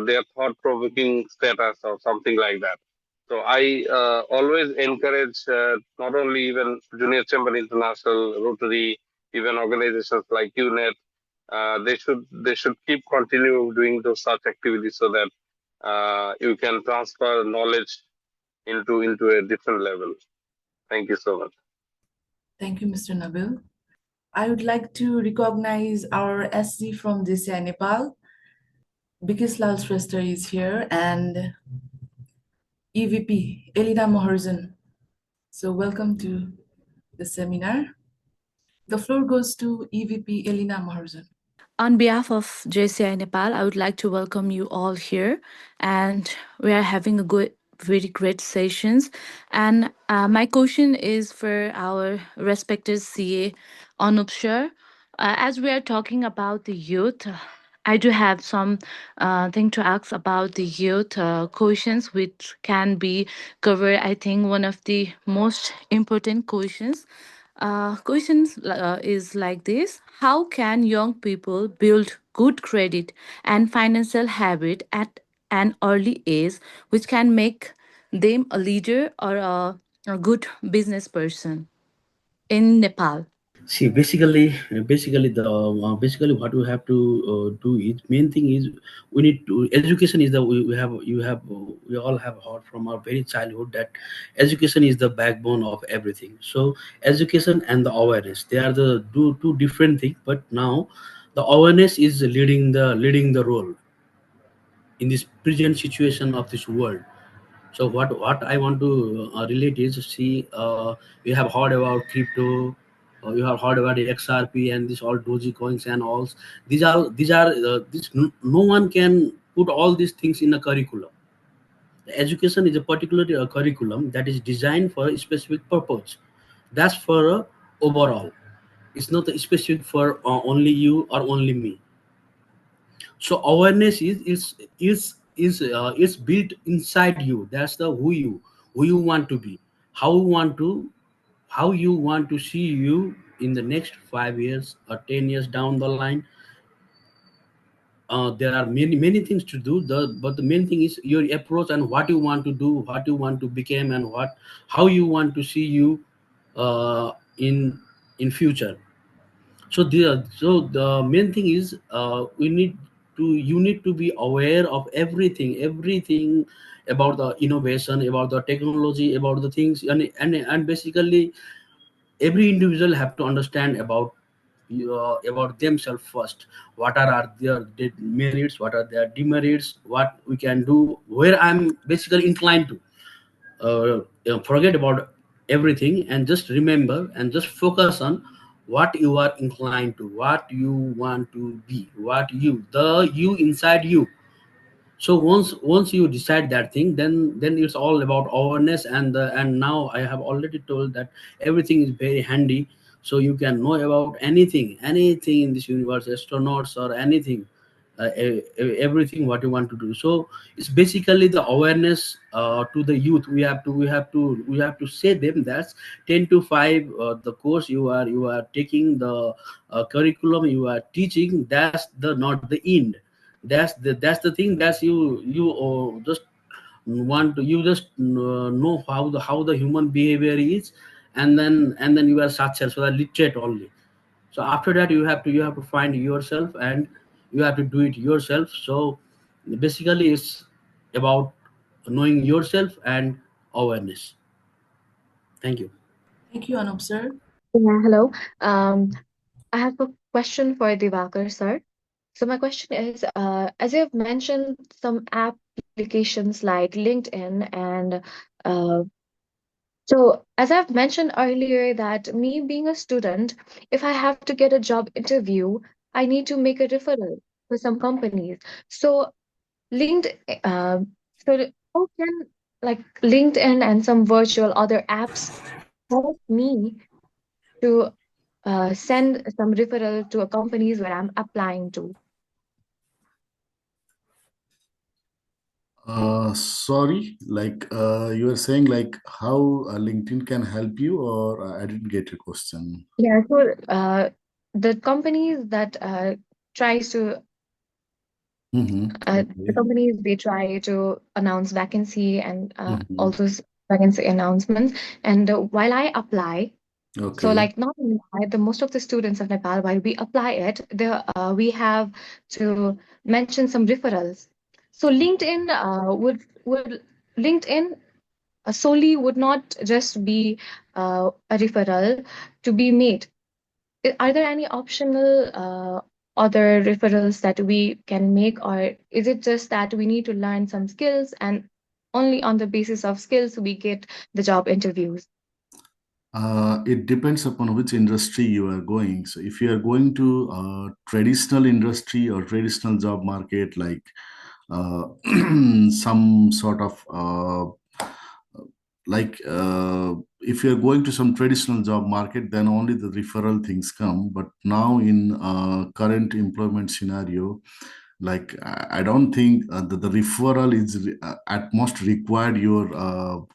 their thought-provoking status or something like that. So I always encourage not only even Junior Chamber International, Rotary, even organizations like YUNet, they should keep continue doing those such activities so that you can transfer knowledge into a different level. Thank you so much. Thank you, Mr. Nabil. I would like to recognize our SC from JCI Nepal. Bikislal Shrestha is here, and EVP Elina Maharjan. So welcome to the seminar. The floor goes to EVP Elina Maharjan. On behalf of JCI Nepal, I would like to welcome you all here, and we are having a good, very great sessions. And my question is for our respected CA Anup sir. As we are talking about the youth, I do have some thing to ask about the youth questions, which can be covered. I think one of the most important questions. Questions is like this: how can young people build good credit and financial habit at an early age, which can make them a leader or a good business person in Nepal? See, basically what we have to do is, main thing is, we need to, education is the, we have you have we all have heard from our very childhood that education is the backbone of everything. So education and the awareness, they are the two different things, but now the awareness is leading the role in this present situation of this world. So what I want to relate is, see, we have heard about crypto, you have heard about the XRP and this all doji coins and all. No one can put all these things in a curriculum. The education is a particular curriculum that is designed for a specific purpose. That's for overall. It's not specific for only you or only me. So awareness is built inside you. That's the who you want to be, how you want to how you want to see you in the next 5 years or 10 years down the line. There are many things to do, but the main thing is your approach and what you want to do, what you want to become, and how you want to see you in future. So the main thing is, you need to be aware of everything about the innovation, about the technology, about the things, and basically every individual have to understand about themselves first. What are their merits, what are their demerits, what we can do, where I'm basically inclined to. Forget about everything and just remember and just focus on what you are inclined to, what you want to be, the you inside you. So once you decide that thing, then it's all about awareness. And now I have already told that everything is very handy, so you can know about anything in this universe, astronauts or anything, everything what you want to do. So it's basically the awareness to the youth. We have to say them that's 10 to 5, the course you are taking, the curriculum you are teaching, that's the not the end. That's the thing. That's you just want to, you just know how the human behavior is. And then you are such, so that literate only. So after that you have to find yourself, and you have to do it yourself. So basically it's about knowing yourself and awareness. Thank you. Thank you, Anup sir. Yeah, hello. I have a question for Divakar, sir. So my question is, as you have mentioned, some applications like LinkedIn, and uh, so as I've mentioned earlier, that me being a student, if I have to get a job interview, I need to make a referral for some companies. So linked, how can, like, LinkedIn and some virtual other apps help me to send some referral to a companies where I'm applying to? Sorry, like you were saying, like how LinkedIn can help you, or I didn't get your question. Yeah, so the companies that tries to the Okay. companies they try to announce vacancy and Mm-hmm. also vacancy announcements. And while I apply, so Okay. like not only I, the most of the students of Nepal, while we apply it, we have to mention some referrals. So LinkedIn solely would not just be a referral to be made. Are there any optional other referrals that we can make, or is it just that we need to learn some skills and only on the basis of skills we get the job interviews? It depends upon which industry you are going. So if you are going to traditional industry or traditional job market, like uh, some sort of if you're going to some traditional job market, then only the referral things come. But now in current employment scenario, like I don't think the referral is at most required your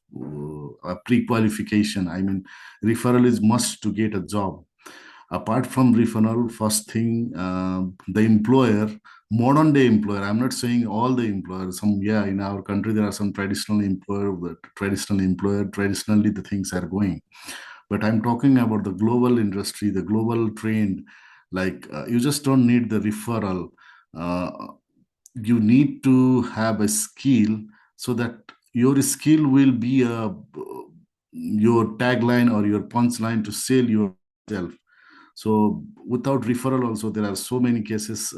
pre-qualification. I mean, referral is must to get a job. Apart from referral, first thing, the employer, modern day employer, I'm not saying all the employers, some, yeah, in our country there are some traditional employer, traditionally the things are going, but I'm talking about the global industry, the global trend. Like you just don't need the referral. uh, you need to have a skill, so that your skill will be your tagline or your punchline to sell yourself. So without referral also, there are so many cases,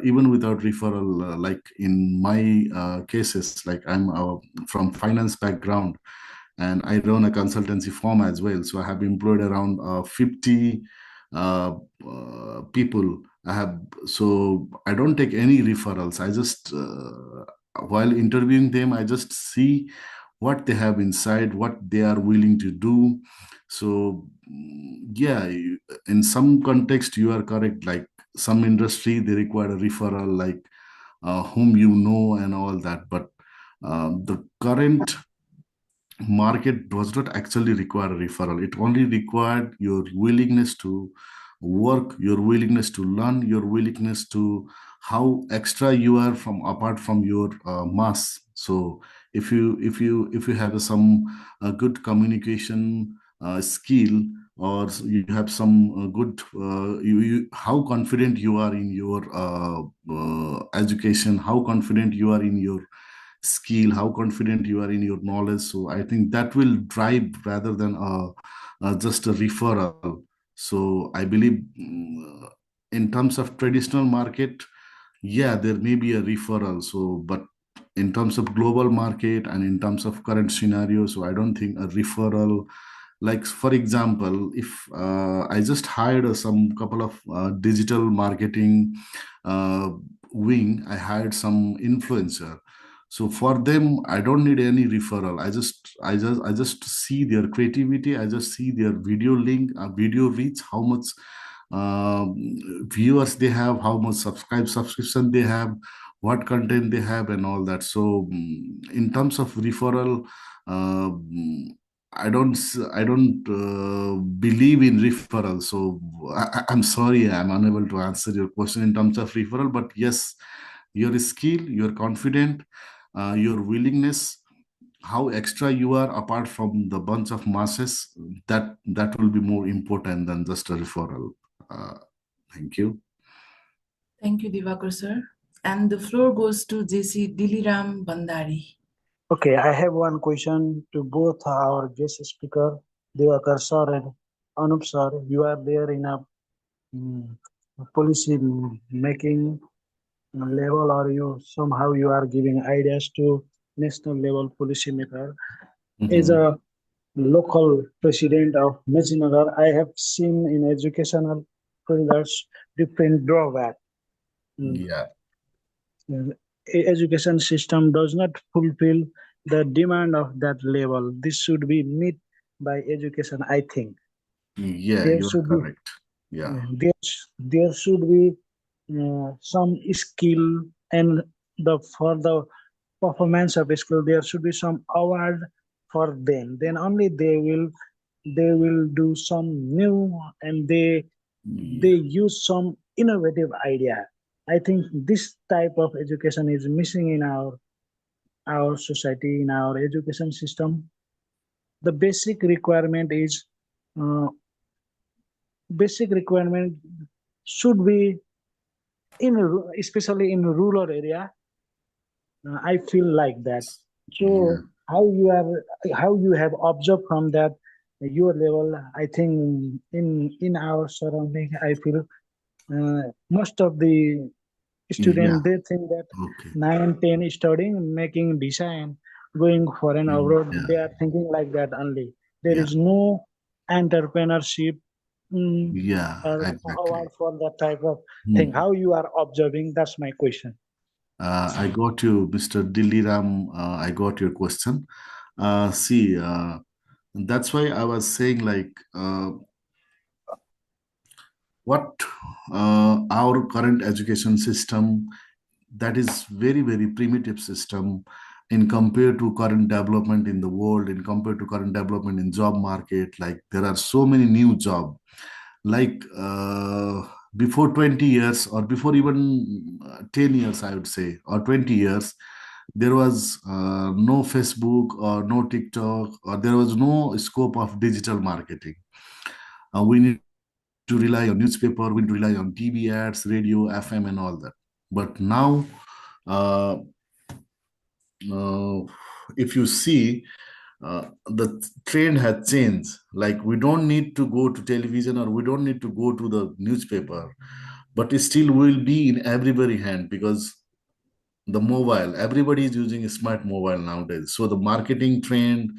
even without referral, like in my cases, like I'm from finance background, and I run a consultancy firm as well. So I have employed around 50 people. So I don't take any referrals. I just, while interviewing them, I just see what they have inside, what they are willing to do. So, yeah, in some context, you are correct. Like some industry, they require a referral, like whom you know and all that. But the current market does not actually require a referral. It only required your willingness to work, your willingness to learn, your willingness to how extra you are from apart from your mass. So if you have some good communication skill, or you have some good how confident you are in your education, how confident you are in your skill, how confident you are in your knowledge. So I think that will drive rather than just a referral. So I believe in terms of traditional market, yeah, there may be a referral. So, but in terms of global market and in terms of current scenario, so I don't think a referral. Like for example, if I just hired some couple of digital marketing uh, wing, I hired some influencer. So for them, I don't need any referral. I just see their creativity. I just see their video link, video reach, how much um, viewers they have, how much subscription they have, what content they have, and all that. So in terms of referral, I don't believe in referral. So I'm sorry, I'm unable to answer your question in terms of referral. But yes, your skill, your confident, your willingness, how extra you are apart from the bunch of masses, that will be more important than just a referral. Uh, thank you. Thank you, Divakar sir. And the floor goes to JC Diliram Bandari. Okay, I have one question to both our guest speaker, Divakar sir and Anup sir. You are there in a mm, policy making level, or you somehow you are giving ideas to national level policy maker. As Mhm. a local president of Mejinagar, I have seen in educational fields different drawback. Mm, Yeah. Education system does not fulfill the demand of that level. This should be met by education, I think. Yeah, There you are should be correct. Yeah. there should be some skill, and the for the performance of school, there should be some award for them. Then only they will do some new, and they use some innovative idea. I think this type of education is missing in our society, in our education system. The uh, basic requirement should be especially in rural area. I feel like that. So Yeah. how you have observed from that your level, I think in our surrounding, I feel most of the Yeah. students, they think that Okay. 9 10 studying, making visa and going foreign abroad, Yeah. they are thinking like that only. There Yeah. is no entrepreneurship, Yeah. or Exactly. award for that type of thing. Hmm. How you are observing? That's my question. I got you, Mr. Dilliram. I got your question. See, that's why I was saying, like, what our current education system, that is very, very primitive system in compared to current development in the world, in compared to current development in job market. Like, there are so many new job, like, before 20 years, or before even 10 years, I would say, or 20 years, there was no Facebook or no TikTok, or there was no scope of digital marketing. We need to rely on newspaper, we need to rely on TV ads, radio, FM, and all that. But now, uh, uh, if you see, the trend has changed. Like, we don't need to go to television, or we don't need to go to the newspaper, but it still will be in everybody's hand, because the mobile, everybody is using a smart mobile nowadays. So the marketing trend,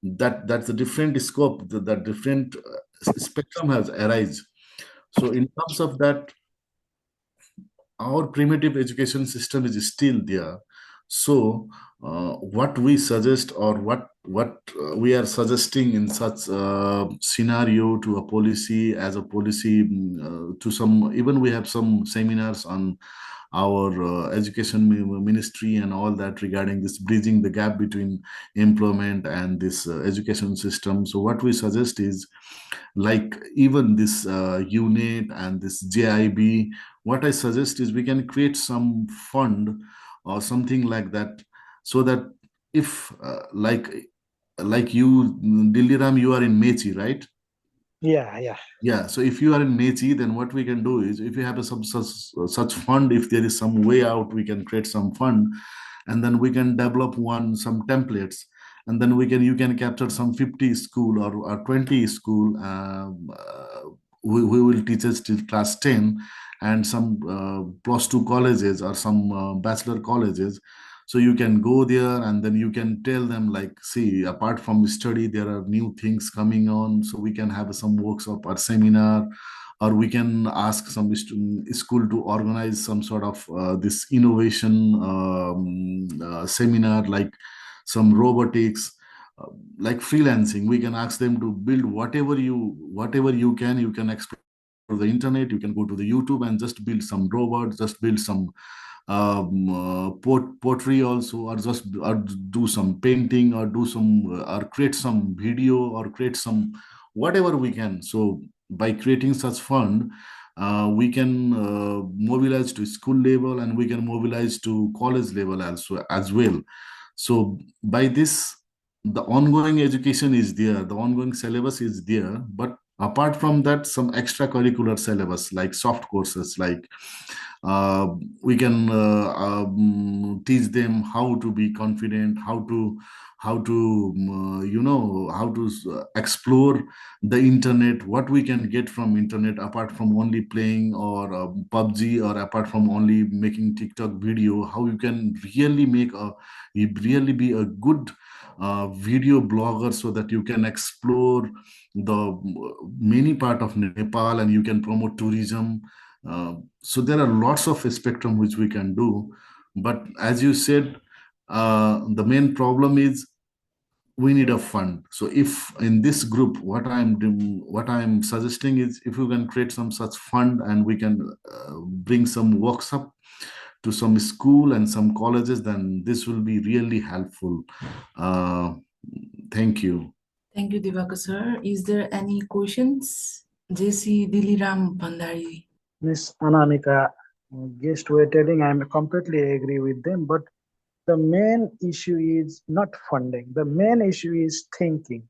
that's a different scope, that different spectrum has arisen. So in terms of that, our primitive education system is still there. So what we suggest, or what we are suggesting in such scenario to a policy, as a policy, to some, even we have some seminars on our education ministry and all that, regarding this bridging the gap between employment and this education system. So what we suggest is, like, even this UNET and this JIB, what I suggest is we can create some fund or something like that, so that if like you, Dilliram, you are in Mechi, right? Yeah, yeah. Yeah, so if you are in Mechi, then what we can do is, if you have a such fund, if there is some way out, we can create some fund, and then we can develop some templates, and then you can capture some 50 school, or 20 school. We will teach us till class 10, and some plus two colleges, or some bachelor colleges. So you can go there, and then you can tell them, like, see, apart from study, there are new things coming on. So we can have some workshop or seminar, or we can ask some school to organize some sort of this innovation seminar, like some robotics, uh, like freelancing. We can ask them to build whatever you can explore the internet. You can go to the YouTube and just build some robots, just build some pottery also, or just or do some painting, or do some or create some video, or create some whatever we can. So by creating such fund, we can mobilize to school level, and we can mobilize to college level also as well. So by this, the ongoing education is there, the ongoing syllabus is there, but apart from that, some extracurricular syllabus, like soft courses, like uh, we can teach them how to be confident, how to explore the internet, what we can get from internet, apart from only playing, or PUBG, or apart from only making TikTok video, how you can really be a good video blogger, so that you can explore the many part of Nepal, and you can promote tourism. So there are lots of spectrum which we can do, but as you said, the main problem is we need a fund. So if in this group, what I'm suggesting is, if you can create some such fund, and we can bring some workshop to some school and some colleges, then this will be really helpful. uh, thank you. Thank you, Divakar sir. Is there any questions? JC Diliram Bandari. Miss Anamika, guest were telling, I completely agree with them, but the main issue is not funding. The main issue is thinking.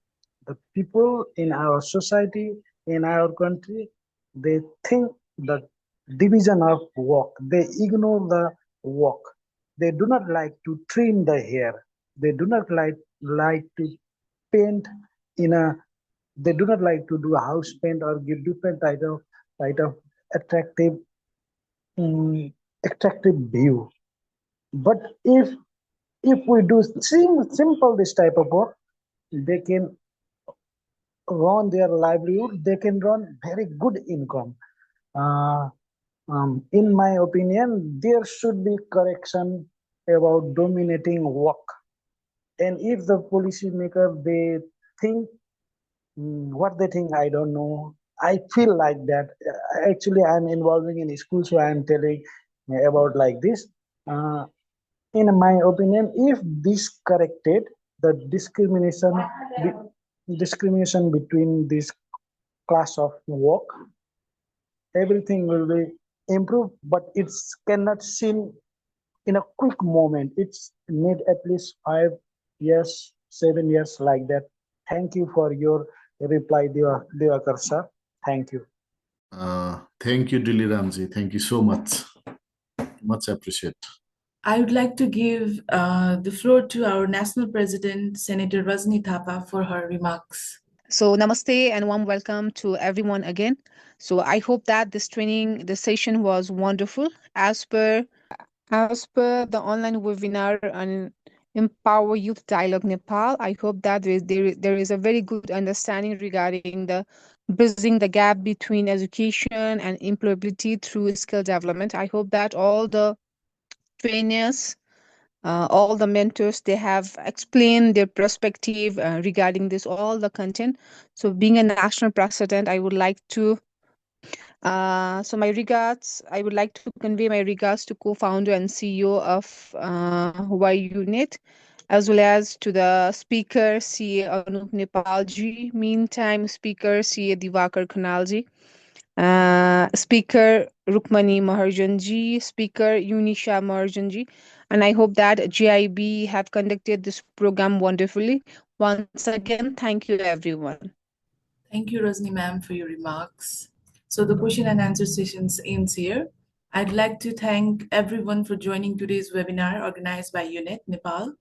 The people in our society, in our country, they think the division of work. They ignore the work. They do not like to trim the hair. They do not like to paint in a. They do not like to do a house paint or give different type of attractive attractive view. But if we do simple this type of work, they can run their livelihood, they can run very good income. uh, in my opinion, there should be correction about dominating work. And if the policymaker, they think, what they think, I don't know. I feel like that. Actually, I'm involving in school, so I'm telling about like this. uh, in my opinion, if this corrected, the discrimination between this class of work, everything will be improved. But it cannot seen in a quick moment. It's need at least 5 years, 7 years, like that. Thank you for your reply, Divakar sir. Thank you. Thank you, Dilly Ramji. Thank you so much appreciate. I would like to give the floor to our National President, Senator Rajni Thapa, for her remarks. So, namaste and warm welcome to everyone again. So, I hope that this session was wonderful. As per the online webinar on Empower Youth Dialogue Nepal, I hope that there is a very good understanding regarding the bridging the gap between education and employability through skill development. I hope that all the trainers, all the mentors, they have explained their perspective regarding this all the content. So being a national president, I would like to so my regards, I would like to convey my regards to co-founder and CEO of YUNet, as well as to the speaker CA Anup Nepalji, meantime speaker CA Divakar Khanalji, speaker Rukamanee Maharjanji, speaker Yunisha Maharjanji, and I hope that GIB have conducted this program wonderfully. Once again, thank you everyone. Thank you, Rajni ma'am, for your remarks. So the question and answer sessions ends here. I'd like to thank everyone for joining today's webinar organized by YUNet Nepal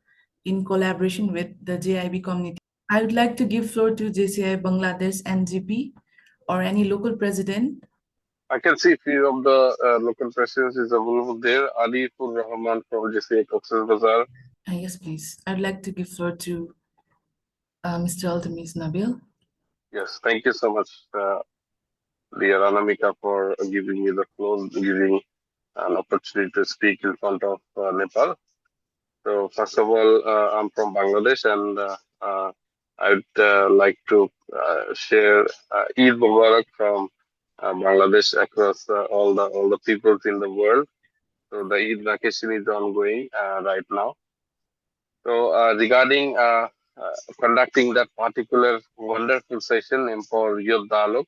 in collaboration with the JIB community. I would like to give floor to JCI Bangladesh NGP or any local president. I can see few of the local presidents is available there. Alifur Rahman from JCI Cox's Bazar. Yes, please. I'd like to give floor to Mr. Altamis Nabil. Yes, thank you so much, dear Anamika, for giving me the floor, giving an opportunity to speak in front of Nepal. So first of all, I'm from Bangladesh, and I'd like to share Eid Mubarak from Bangladesh across all the peoples in the world. So the Eid vacation is ongoing right now. So regarding conducting that particular wonderful session, Empower Youth Dialogue,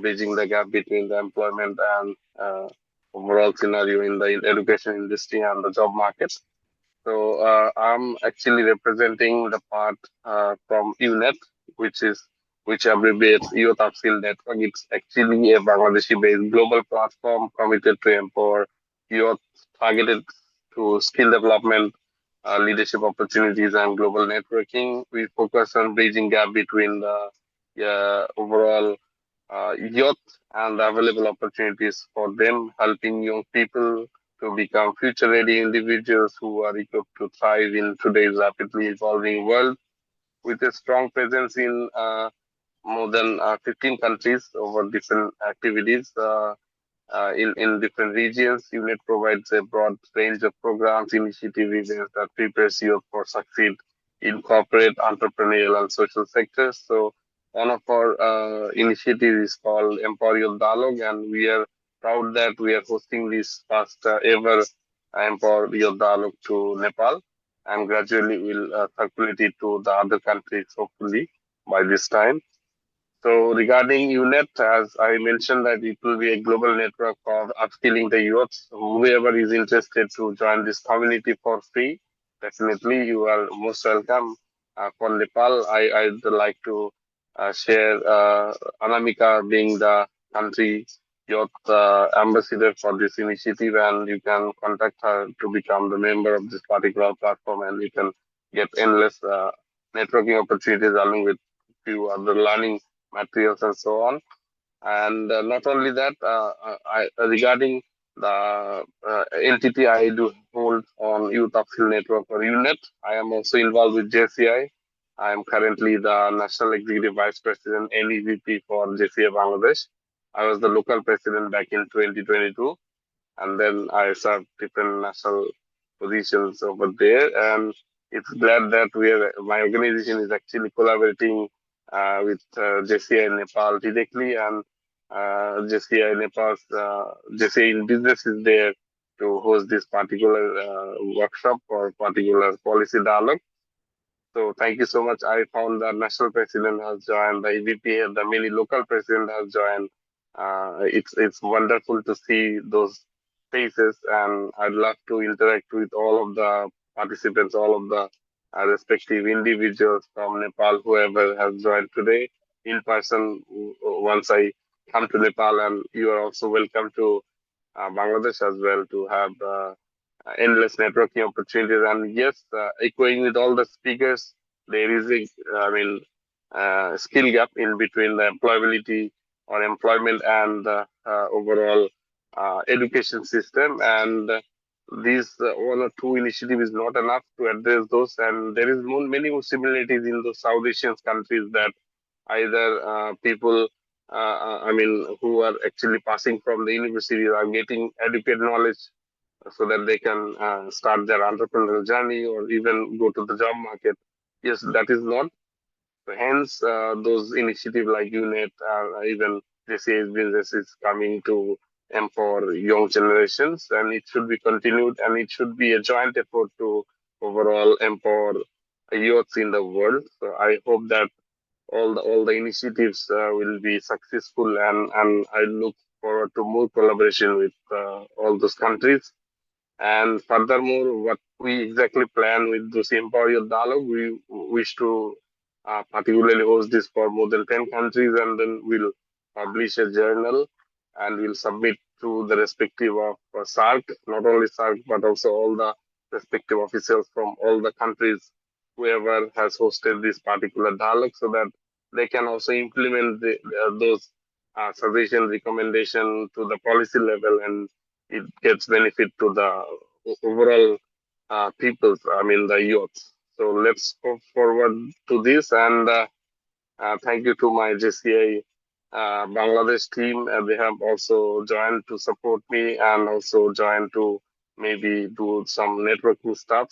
bridging the gap between the employment and overall scenario in the education industry and the job market. So I'm actually representing the part from YUNet, which abbreviates Youth Upskill Network. It's actually a Bangladeshi-based global platform committed to empower youth, targeted to skill development, leadership opportunities, and global networking. We focus on bridging gap between the overall youth and available opportunities for them, helping young people to become future ready individuals who are equipped to thrive in today's rapidly evolving world. With a strong presence in more than 15 countries over different activities in different regions, UNET provides a broad range of programs, initiative events that prepares youth for succeed in corporate, entrepreneurial, and social sectors. So one of our initiatives is called Empower Youth Dialogue, and we are proud that we are hosting this first ever Empower Youth Dialogue to Nepal, and gradually we'll circulate it to the other countries hopefully by this time. So regarding UNET, as I mentioned, that it will be a global network of upskilling the youth. Whoever is interested to join this community for free, definitely you are most welcome. For Nepal, I'd like to share Anamika being the country youth ambassador for this initiative, and you can contact her to become the member of this particular platform, and you can get endless networking opportunities along with few other learning materials and so on. And not only that, regarding the entity I do hold on Youth Upskill Network or YUNet, I am also involved with JCI. I am currently the National Executive Vice President NEVP for JCI Bangladesh. I was the local president back in 2022, and then I served different national positions over there. And it's glad that my organization is actually collaborating with JCI Nepal directly, and JCI Nepal's JCI in Business is there to host this particular workshop or particular policy dialogue. So thank you so much. I found the national president has joined, the EVP, and the many local president has joined. It's wonderful to see those faces, and I'd love to interact with all of the participants, all of the respective individuals from Nepal, whoever has joined today in person. Once I come to Nepal, and you are also welcome to Bangladesh as well to have endless networking opportunities. And yes, echoing with all the speakers, there is skill gap in between the employability or employment and the overall education system. And these one or two initiatives is not enough to address those. And there is many similarities in those South Asian countries that either people who are actually passing from the university are getting adequate knowledge so that they can start their entrepreneurial journey or even go to the job market. Yes, that is not. So hence, those initiatives like UNET, even JCI's business is coming to empower young generations, and it should be continued, and it should be a joint effort to overall empower youths in the world. So I hope that all the initiatives will be successful, and I look forward to more collaboration with all those countries. And furthermore, what we exactly plan with this Empower Youth Dialogue, we wish to particularly host this for more than 10 countries, and then we'll publish a journal and we'll submit to the respective of SARC, not only SARC, but also all the respective officials from all the countries, whoever has hosted this particular dialogue, so that they can also implement those suggestion, recommendation to the policy level, and it gets benefit to the overall people, the youth. So let's go forward to this, and thank you to my JCI Bangladesh team. They have also joined to support me and also joined to maybe do some networking stuff.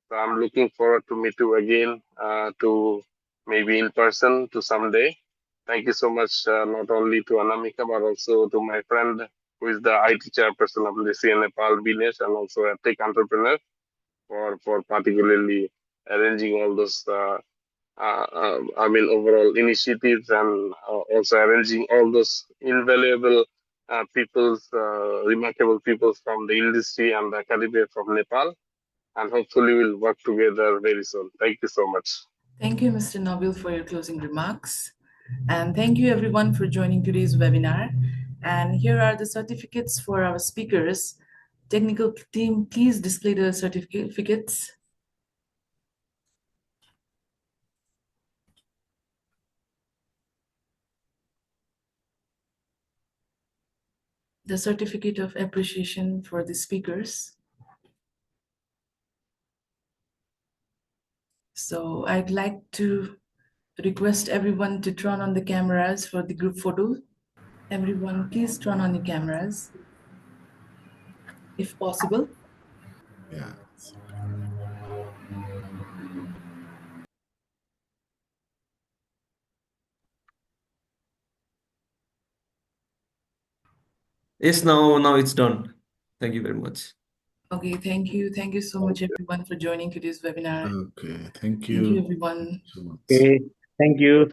So I'm looking forward to meet you again to maybe in person to someday. Thank you so much, not only to Anamika, but also to my friend who is the IT chairperson of JCI Nepal, Binesh, and also a tech entrepreneur for particularly arranging all those, overall initiatives, and also arranging all those invaluable remarkable people from the industry and the academia from Nepal. And hopefully we'll work together very soon. Thank you so much. Thank you, Mr. Nabil, for your closing remarks. And thank you everyone for joining today's webinar. And here are the certificates for our speakers. Technical team, please display the certificates. The certificate of appreciation for the speakers. So I'd like to request everyone to turn on the cameras for the group photo. Everyone, please turn on the cameras, if possible. Yeah. Yes, now it's done. Thank you very much. Okay, thank you. Thank you so much, Thank you. everyone, for joining today's webinar. Okay, thank Thank you, you. everyone. So much. Okay, thank you.